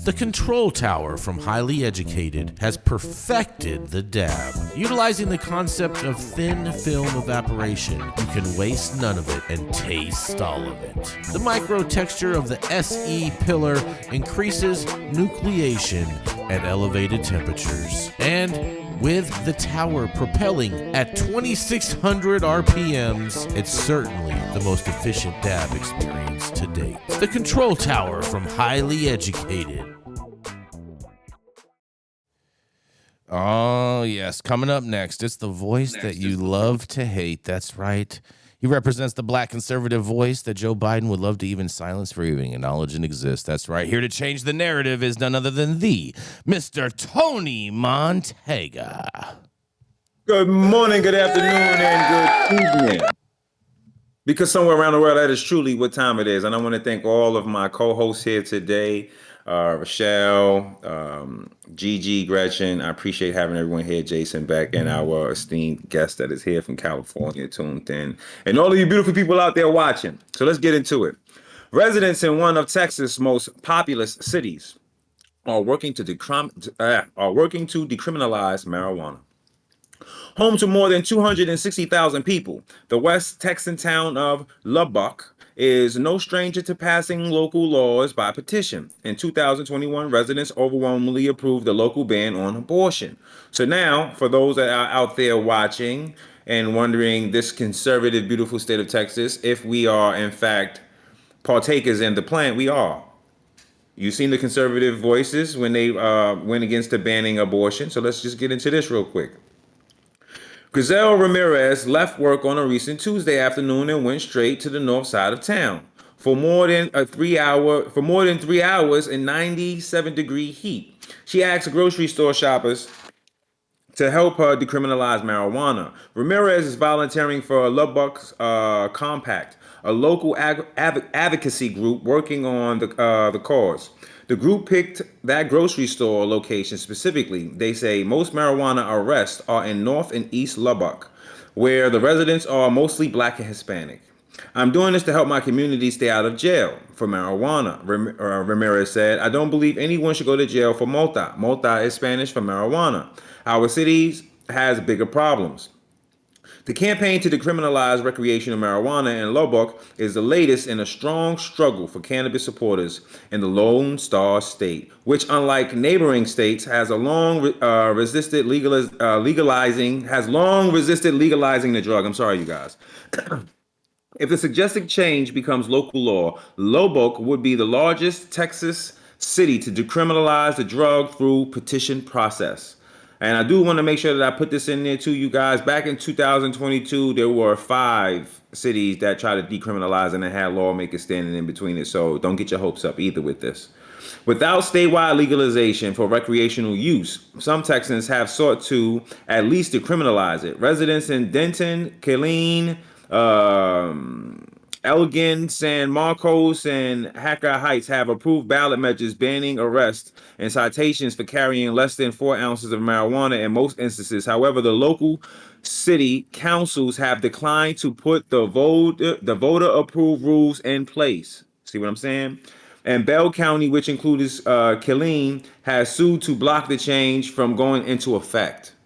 The Control Tower from Highly Educated has perfected the dab. Utilizing the concept of thin film evaporation, you can waste none of it and taste all of it. The micro texture of the SE pillar increases nucleation at elevated temperatures. And with the tower propelling at 2,600 RPMs, it's certainly the most efficient dab experience to date. The Control Tower from Highly Educated. Oh, yes. Coming up next, it's the voice that you love to hate. That's right. He represents the black conservative voice that Joe Biden would love to even silence for even acknowledge and exist. That's right. Here to change the narrative is none other than the Mr. Tony Montaga. Good morning, good afternoon, and good evening. Because somewhere around the world, that is truly what time it is. And I want to thank all of my co-hosts here today, Rachelle, Gigi, Gretchen. I appreciate having everyone here, Jason, Beck, and our esteemed guest that is here from California, tuned in. And all of you beautiful people out there watching. So let's get into it. Residents in one of Texas' most populous cities are working to decriminalize marijuana. Home to more than 260,000 people, the West Texan town of Lubbock is no stranger to passing local laws by petition. In 2021, residents overwhelmingly approved the local ban on abortion. So now, for those that are out there watching and wondering, this conservative, beautiful state of Texas, if we are, in fact, partakers in the plan, we are. You've seen the conservative voices when they went against the banning abortion. So let's just get into this real quick. Griselle Ramirez left work on a recent Tuesday afternoon and went straight to the north side of town for more than 3 hours in 97-degree heat. She asked grocery store shoppers to help decriminalize marijuana. Ramirez is volunteering for Lubbock's Compact, a local advocacy group working on the cause. The group picked that grocery store location specifically. They say most marijuana arrests are in North and East Lubbock, where the residents are mostly Black and Hispanic. I'm doing this to help my community stay out of jail for marijuana, Ramirez said. I don't believe anyone should go to jail for mota. Mota is Spanish for marijuana. Our cities has bigger problems. The campaign to decriminalize recreational marijuana in Lubbock is the latest in a strong struggle for cannabis supporters in the Lone Star State, which, unlike neighboring states, has resisted legalizing the drug. I'm sorry, you guys. If the suggested change becomes local law, Lubbock would be the largest Texas city to decriminalize the drug through petition process. And I do want to make sure that I put this in there too, you guys. Back in 2022, there were 5 cities that tried to decriminalize and they had lawmakers standing in between it. So don't get your hopes up either with this. Without statewide legalization for recreational use, some Texans have sought to at least decriminalize it. Residents in Denton, Killeen, Elgin, San Marcos, and Hacker Heights have approved ballot measures banning arrests and citations for carrying less than 4 ounces of marijuana in most instances. However, the local city councils have declined to put the voter-approved rules in place. See what I'm saying? And Bell County, which includes Killeen, has sued to block the change from going into effect.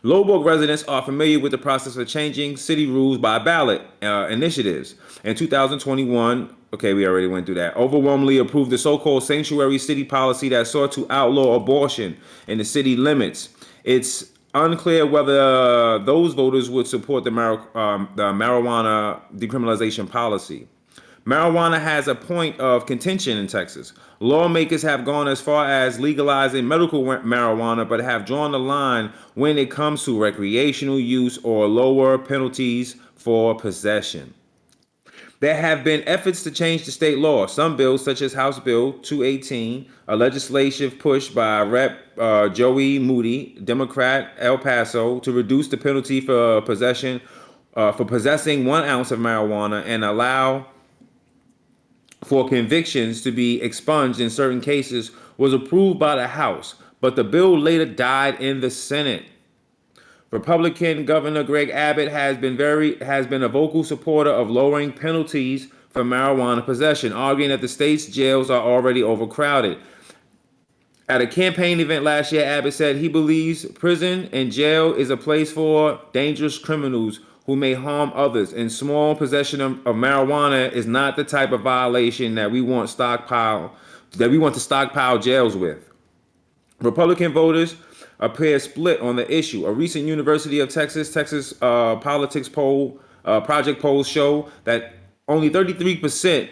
Lubbock residents are familiar with the process of changing city rules by ballot initiatives. In 2021, okay, we already went through that, overwhelmingly approved the so-called sanctuary city policy that sought to outlaw abortion in the city limits. It's unclear whether those voters would support the marijuana decriminalization policy. Marijuana has a point of contention in Texas. Lawmakers have gone as far as legalizing medical marijuana, but have drawn the line when it comes to recreational use or lower penalties for possession. There have been efforts to change the state law. Some bills, such as House Bill 218, a legislative push by Rep. Joey Moody, Democrat, El Paso, to reduce the penalty for possessing 1 ounce of marijuana and allow for convictions to be expunged in certain cases, was approved by the House, but the bill later died in the Senate. Republican Governor Greg Abbott has been a vocal supporter of lowering penalties for marijuana possession, arguing that the state's jails are already overcrowded. At a campaign event last year, Abbott said he believes prison and jail is a place for dangerous criminals who may harm others, and small possession of marijuana is not the type of violation that we want to stockpile jails with. Republican voters appear split on the issue. A recent University of Texas politics project polls show that only 33%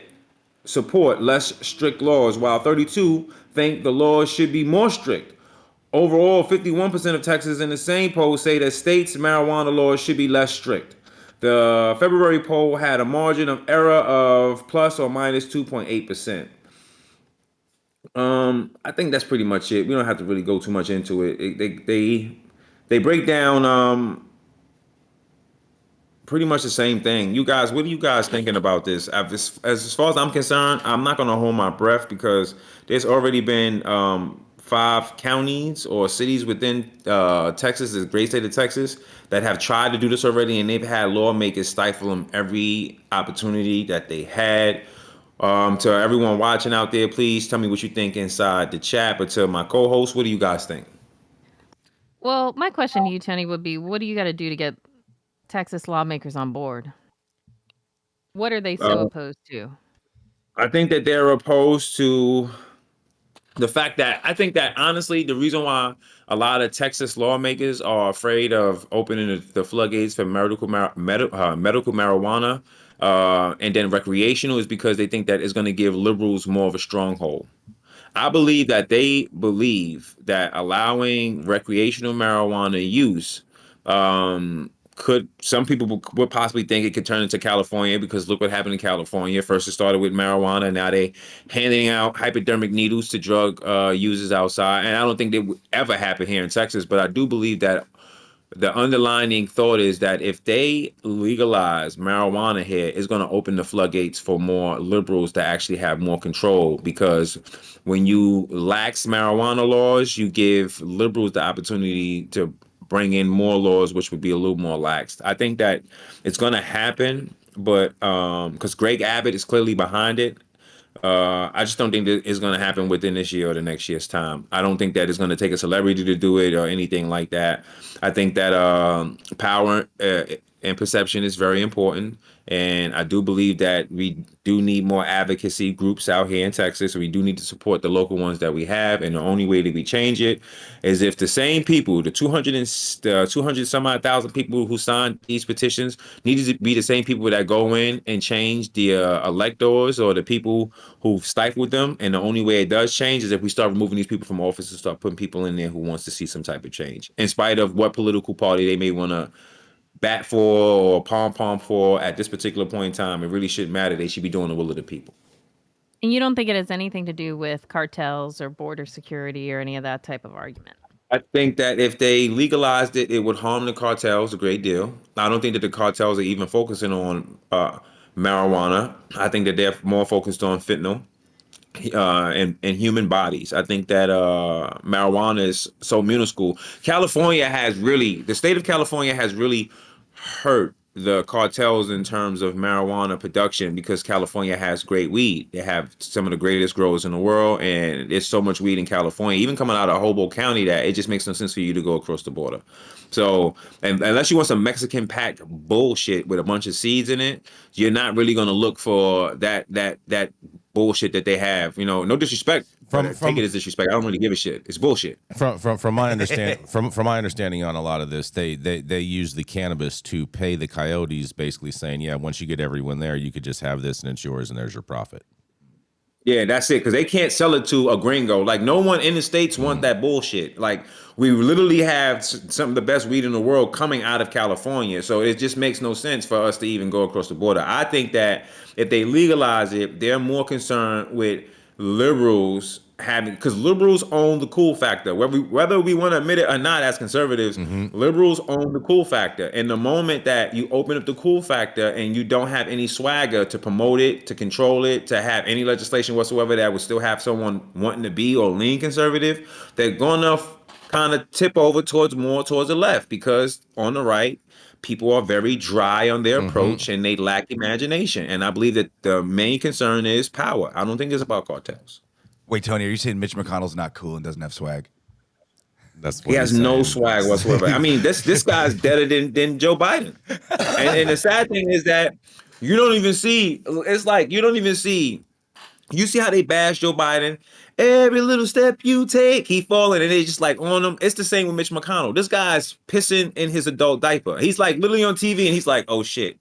support less strict laws, while 32% think the laws should be more strict. Overall, 51% of Texans in the same poll say that states' marijuana laws should be less strict. The February poll had a margin of error of plus or minus 2.8%. I think that's pretty much it. We don't have to really go too much into it. They break down pretty much the same thing. You guys, what are you guys thinking about this? As far as I'm concerned, I'm not going to hold my breath because there's already been 5 counties or cities within Texas, the great state of Texas, that have tried to do this already, and they've had lawmakers stifle them every opportunity that they had. To everyone watching out there, please tell me what you think inside the chat. But to my co-host, what do you guys think? Well, my question to you, Tony, would be, what do you got to do to get Texas lawmakers on board? What are they so opposed to? I think that they're opposed to the fact that honestly, the reason why a lot of Texas lawmakers are afraid of opening the floodgates for medical marijuana and then recreational is because they think that it's going to give liberals more of a stronghold. I believe that they believe that allowing recreational marijuana use some people would possibly think it could turn into California, because look what happened in California. First it started with marijuana, now they handing out hypodermic needles to drug users outside. And I don't think that would ever happen here in Texas, but I do believe that the underlining thought is that if they legalize marijuana here, it's going to open the floodgates for more liberals to actually have more control, because when you lax marijuana laws, you give liberals the opportunity to bring in more laws, which would be a little more lax. I think that it's going to happen, but because Greg Abbott is clearly behind it. I just don't think that it's going to happen within this year or the next year's time. I don't think that it's going to take a celebrity to do it or anything like that. I think that power and perception is very important. And I do believe that we do need more advocacy groups out here in Texas. We do need to support the local ones that we have. And the only way that we change it is if the same people, the 200 some odd thousand people who signed these petitions, needed to be the same people that go in and change the electors or the people who stifled them. And the only way it does change is if we start removing these people from office and start putting people in there who wants to see some type of change, in spite of what political party they may want to bat for or pom-pom for at this particular point in time. It really shouldn't matter. They should be doing the will of the people. And you don't think it has anything to do with cartels or border security or any of that type of argument? I think that if they legalized it, it would harm the cartels a great deal. I don't think that the cartels are even focusing on marijuana. I think that they're more focused on fentanyl and human bodies. I think that marijuana is so minuscule. The state of California has really hurt the cartels in terms of marijuana production, because California has great weed. They have some of the greatest growers in the world, and there's so much weed in California, even coming out of Hoboken County, that it just makes no sense for you to go across the border. So, and unless you want some Mexican packed bullshit with a bunch of seeds in it, you're not really going to look for that bullshit that they have. You know, no disrespect. Take it as disrespect. I don't really give a shit. It's bullshit. From my understanding, from my understanding on a lot of this, they use the cannabis to pay the coyotes, basically saying, yeah, once you get everyone there, you could just have this and it's yours and there's your profit. Yeah, that's it. Because they can't sell it to a gringo. Like, no one in the States want that bullshit. Like, we literally have some of the best weed in the world coming out of California. So it just makes no sense for us to even go across the border. I think that if they legalize it, they're more concerned with liberals because liberals own the cool factor. Whether we want to admit it or not, as conservatives, liberals own the cool factor. And the moment that you open up the cool factor and you don't have any swagger to promote it, to control it, to have any legislation whatsoever that would still have someone wanting to be or lean conservative, they're gonna kind of tip over towards the left, because on the right, people are very dry on their approach and they lack imagination. And I believe that the main concern is power. I don't think it's about cartels. Wait, Tony, are you saying Mitch McConnell's not cool and doesn't have swag? That's what he has no swag whatsoever. I mean, this guy's better than Joe Biden. And the sad thing is that you don't even see. It's like you don't even see. You see how they bash Joe Biden? Every little step you take, he falling, and they just like on him. It's the same with Mitch McConnell. This guy's pissing in his adult diaper. He's like literally on TV, and he's like, "Oh shit,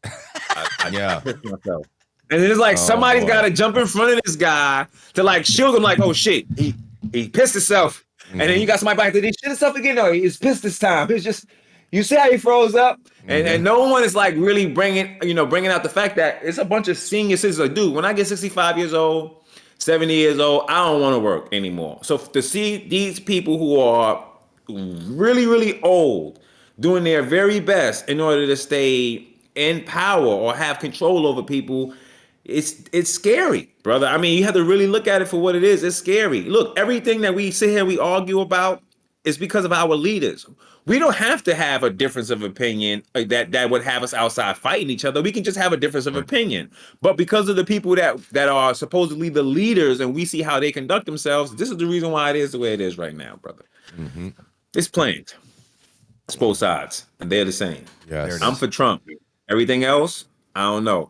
I pissed myself." And it's like somebody's got to jump in front of this guy to like shield him, like, "Oh shit, he pissed himself." And then you got somebody back there, he shit himself again. No, he's pissed this time. It's just, you see how he froze up, and no one is like really bringing out the fact that it's a bunch of senior citizens. Like, dude, when I get 65 years old, 70 years old, I don't want to work anymore. So to see these people who are really, really old doing their very best in order to stay in power or have control over people, it's scary, brother. I mean, you have to really look at it for what it is. It's scary. Look, everything that we sit here, we argue about is because of our leaders. We don't have to have a difference of opinion that would have us outside fighting each other. We can just have a difference of opinion. But because of the people that are supposedly the leaders and we see how they conduct themselves, this is the reason why it is the way it is right now, brother. It's plain. It's both sides, and they're the same. Yes. I'm for Trump. Everything else, I don't know.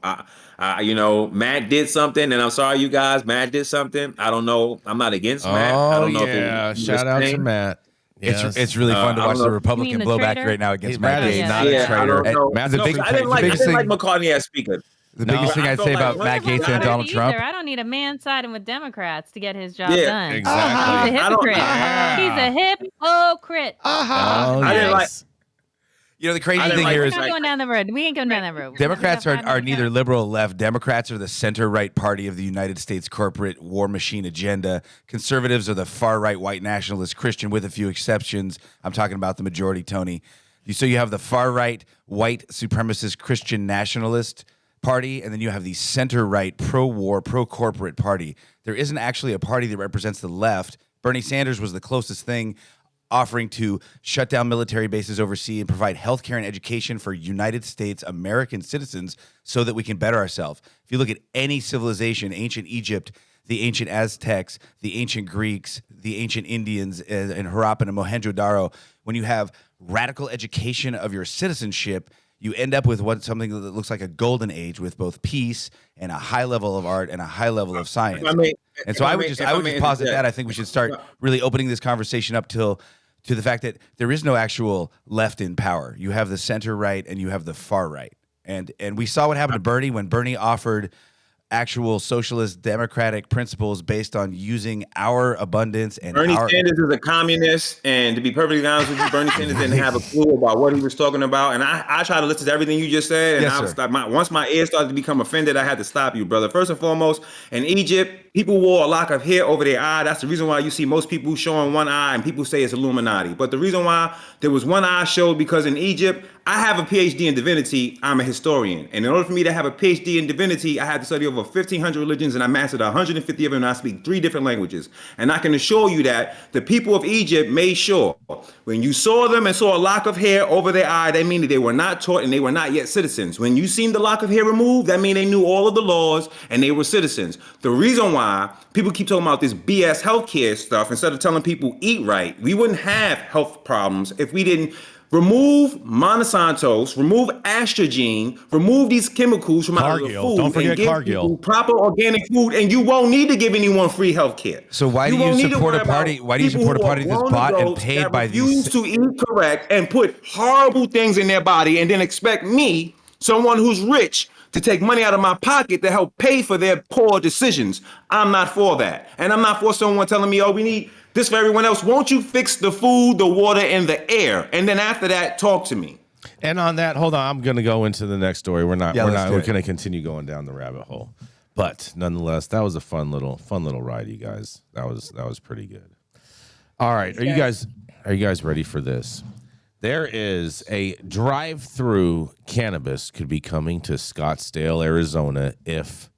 Matt did something, and I'm sorry, you guys. Matt did something. I don't know. I'm not against Matt. I don't know if shout out to Matt. Yes. It's really fun to watch the Republican blowback traitor? right now against Matt Matt is Gaetz. not a traitor. Matt's a big. I didn't like McCartney as speaker. The biggest thing I'd say about Matt Gaetz and Donald Trump. I don't need a man siding with Democrats to get his job Yeah, done. exactly. He's a hypocrite. He's a hypocrite. I didn't like. You know, the crazy I didn't thing like here We're is not going down the road. We ain't going down that road. Democrats We got are 5 neither minutes. liberal or left. Democrats are the center-right party of the United States corporate war machine agenda. Conservatives are the far-right white nationalist Christian, with a few exceptions. I'm talking about the majority, Tony. So you have the far-right white supremacist Christian nationalist party, and then you have the center-right pro-war, pro-corporate party. There isn't actually a party that represents the left. Bernie Sanders was the closest thing, offering to shut down military bases overseas and provide health care and education for United States American citizens so that we can better ourselves. If you look at any civilization, ancient Egypt, the ancient Aztecs, the ancient Greeks, the ancient Indians in Harappa and Mohenjo-Daro, when you have radical education of your citizenship, you end up with something that looks like a golden age with both peace and a high level of art and a high level of science. I would just posit that I think we should start really opening this conversation up to the fact that there is no actual left in power. You have the center right and you have the far right. And we saw what happened to Bernie when Bernie offered actual socialist democratic principles based on using our abundance and Bernie Sanders is a communist, and to be perfectly honest with you, Bernie Sanders didn't have a clue about what he was talking about. And I try to listen to everything you just said, and Yes, I was sir. like, once my ears started to become offended, I had to stop you, brother. First and foremost, in Egypt, people wore a lock of hair over their eye. That's the reason why you see most people showing one eye, and people say it's Illuminati. But the reason why there was one eye showed because in Egypt, I have a PhD in divinity. I'm a historian. And in order for me to have a PhD in divinity, I had to study over 1,500 religions, and I mastered 150 of them, and I speak 3 different languages. And I can assure you that the people of Egypt made sure when you saw them and saw a lock of hair over their eye, that means that they were not taught and they were not yet citizens. When you seen the lock of hair removed, that means they knew all of the laws and they were citizens. The reason why people keep talking about this BS healthcare stuff, instead of telling people eat right, we wouldn't have health problems if we didn't remove Monsanto's, remove estrogen, remove these chemicals from out of the food, Don't forget and give Cargill. people proper organic food, and you won't need to give anyone free health care. So why do you support a party? Why do you support a party that's bought and paid by these? Refuse to eat correct and put horrible things in their body, and then expect me, someone who's rich, to take money out of my pocket to help pay for their poor decisions? I'm not for that, and I'm not for someone telling me, "Oh, we need this for everyone else." Won't you fix the food, the water, and the air, and then after that, talk to me? And on that, hold on, I'm going to go into the next story. We're going to continue going down the rabbit hole. But nonetheless, that was a fun little ride, you guys. That was pretty good. All right, are you guys ready for this? There is a drive-through cannabis could be coming to Scottsdale, Arizona if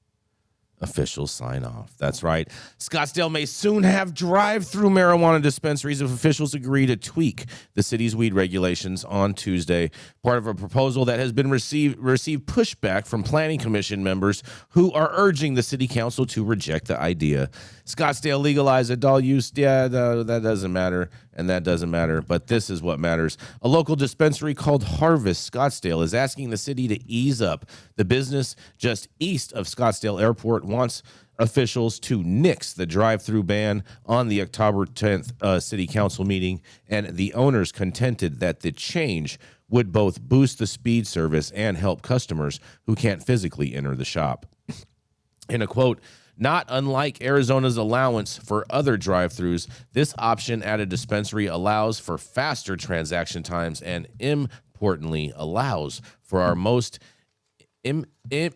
officials sign off. That's right. Scottsdale may soon have drive-through marijuana dispensaries if officials agree to tweak the city's weed regulations on Tuesday, part of a proposal that has been received pushback from planning commission members who are urging the city council to reject the idea. Scottsdale legalized adult use. Yeah, that doesn't matter, and that doesn't matter, but this is what matters. A local dispensary called Harvest Scottsdale is asking the city to ease up. The business just east of Scottsdale Airport wants officials to nix the drive-through ban on the October 10th city council meeting, and the owners contended that the change would both boost the speed service and help customers who can't physically enter the shop. In a quote, "Not unlike Arizona's allowance for other drive-thrus, this option at a dispensary allows for faster transaction times and, importantly, allows for our most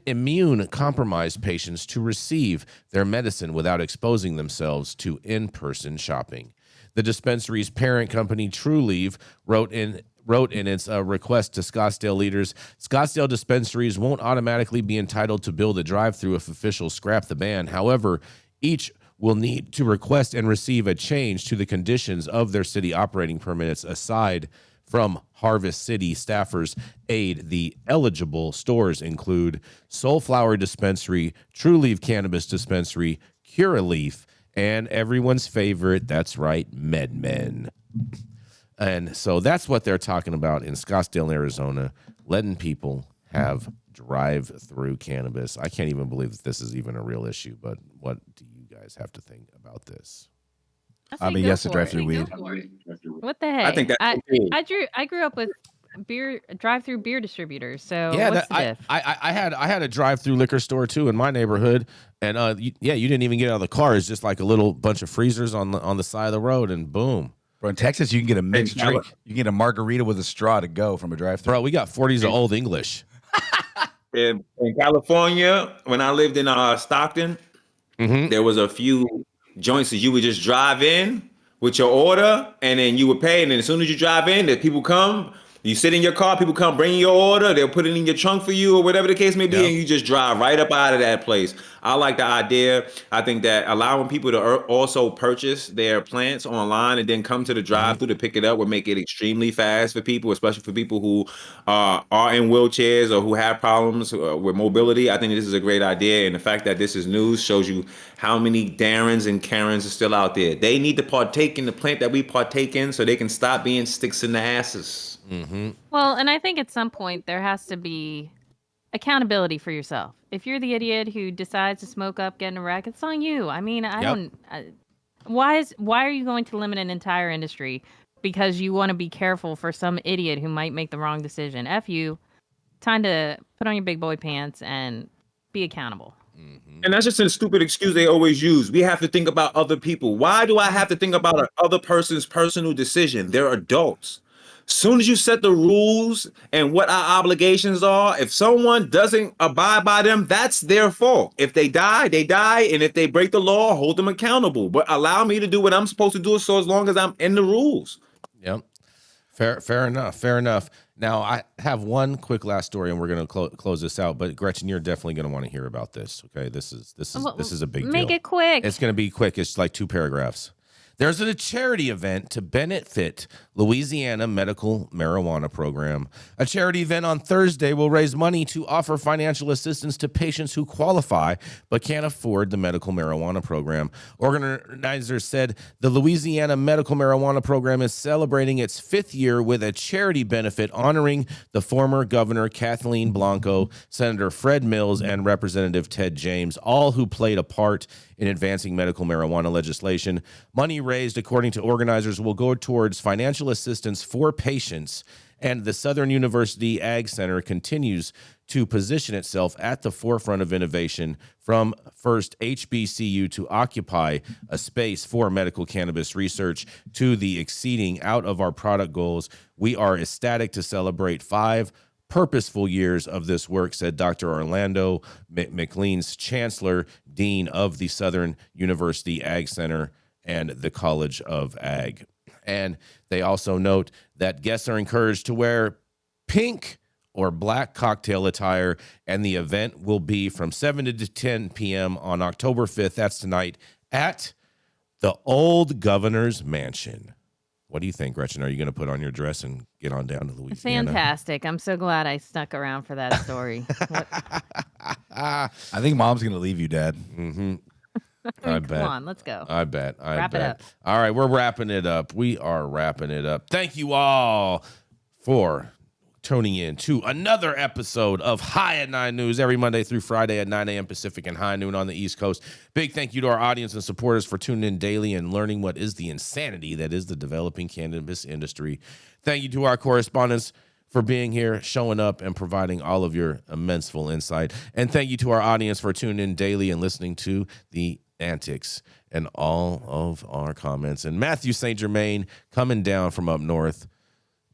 immune compromised patients to receive their medicine without exposing themselves to in-person shopping." The dispensary's parent company, TrueLeave, wrote in its request to Scottsdale leaders, Scottsdale dispensaries won't automatically be entitled to build a drive-thru if officials scrap the ban. However, each will need to request and receive a change to the conditions of their city operating permits aside from Harvest City staffers' aid. The eligible stores include Soulflower Dispensary, TrueLeaf Cannabis Dispensary, Curaleaf, and everyone's favorite, that's right, MedMen. And so that's what they're talking about in Scottsdale, Arizona, letting people have drive-through cannabis. I can't even believe that this is even a real issue, but what do you guys have to think about this? I mean, yes, to drive-through weed. What the heck? I think that's okay. I grew up with drive-through beer distributors. So Yeah, what's the diff? I had a drive-through liquor store too in my neighborhood, and you didn't even get out of the car. It's just like a little bunch of freezers on the side of the road, and boom. Bro, in Texas, you can get a mixed drink. You can get a margarita with a straw to go from a drive-thru. Bro, we got 40s of Old English. In California, when I lived in Stockton, there was a few joints that you would just drive in with your order, and then you would pay. And then as soon as you drive in, the people come. You sit in your car, people come bring your order, they'll put it in your trunk for you or whatever the case may be, and you just drive right up out of that place. I like the idea. I think that allowing people to also purchase their plants online and then come to the drive-thru to pick it up would make it extremely fast for people, especially for people who are in wheelchairs or who have problems with mobility. I think this is a great idea, and the fact that this is news shows you how many Darrens and Karens are still out there. They need to partake in the plant that we partake in so they can stop being sticks in the asses. Well, and I think at some point there has to be accountability for yourself. If you're the idiot who decides to smoke up, get in a wreck, it's on you. I mean, why are you going to limit an entire industry because you want to be careful for some idiot who might make the wrong decision? F you. Time to put on your big boy pants and be accountable. And that's just a stupid excuse they always use. We have to think about other people. Why do I have to think about another person's personal decision? They're adults. Soon as you set the rules and what our obligations are, if someone doesn't abide by them, that's their fault. If they die, they die. And if they break the law, hold them accountable. But allow me to do what I'm supposed to do so as long as I'm in the rules. Yep. Fair enough. Now, I have one quick last story, and we're going to close this out. But Gretchen, you're definitely going to want to hear about this. Okay, this is a big deal. Make it quick. It's going to be quick. It's like 2 paragraphs. There's a charity event to benefit Louisiana Medical Marijuana Program. A charity event on Thursday will raise money to offer financial assistance to patients who qualify but can't afford the medical marijuana program. Organizers said the Louisiana Medical Marijuana Program is celebrating its 5th year with a charity benefit honoring the former Governor Kathleen Blanco, Senator Fred Mills, and Representative Ted James, all who played a part in advancing medical marijuana legislation. Money raised, according to organizers, will go towards financial assistance for patients, and the Southern University Ag Center continues to position itself at the forefront of innovation, from first HBCU to occupy a space for medical cannabis research to the exceeding out of our product goals. We are ecstatic to celebrate 5 purposeful years of this work, said Dr. Orlando McLean's chancellor, dean of the Southern University Ag Center and the College of Ag. And they also note that guests are encouraged to wear pink or black cocktail attire, and the event will be from 7 to 10 p.m. on October 5th. That's tonight at the Old Governor's Mansion. What do you think, Gretchen? Are you going to put on your dress and get on down to Louisiana? Fantastic. I'm so glad I stuck around for that story. I think Mom's going to leave you, Dad. I bet. Come on, let's go. I bet. Wrap it up. All right, we're wrapping it up. We are wrapping it up. Thank you all for tuning in to another episode of High at 9 News every Monday through Friday at 9 a.m. Pacific and high noon on the East Coast. Big thank you to our audience and supporters for tuning in daily and learning what is the insanity that is the developing cannabis industry. Thank you to our correspondents for being here, showing up, and providing all of your immenseful insight. And thank you to our audience for tuning in daily and listening to the antics and all of our comments. And Matthew St. Germain coming down from up north.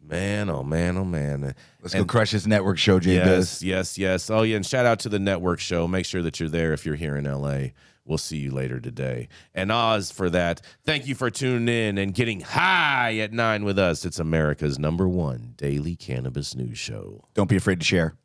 Man, oh man, oh man. Let's go crush this network show, J-Biz. Yes. Oh, yeah, and shout out to the network show. Make sure that you're there if you're here in L.A. We'll see you later today. And Oz, for that, thank you for tuning in and getting high at 9 with us. It's America's #1 daily cannabis news show. Don't be afraid to share.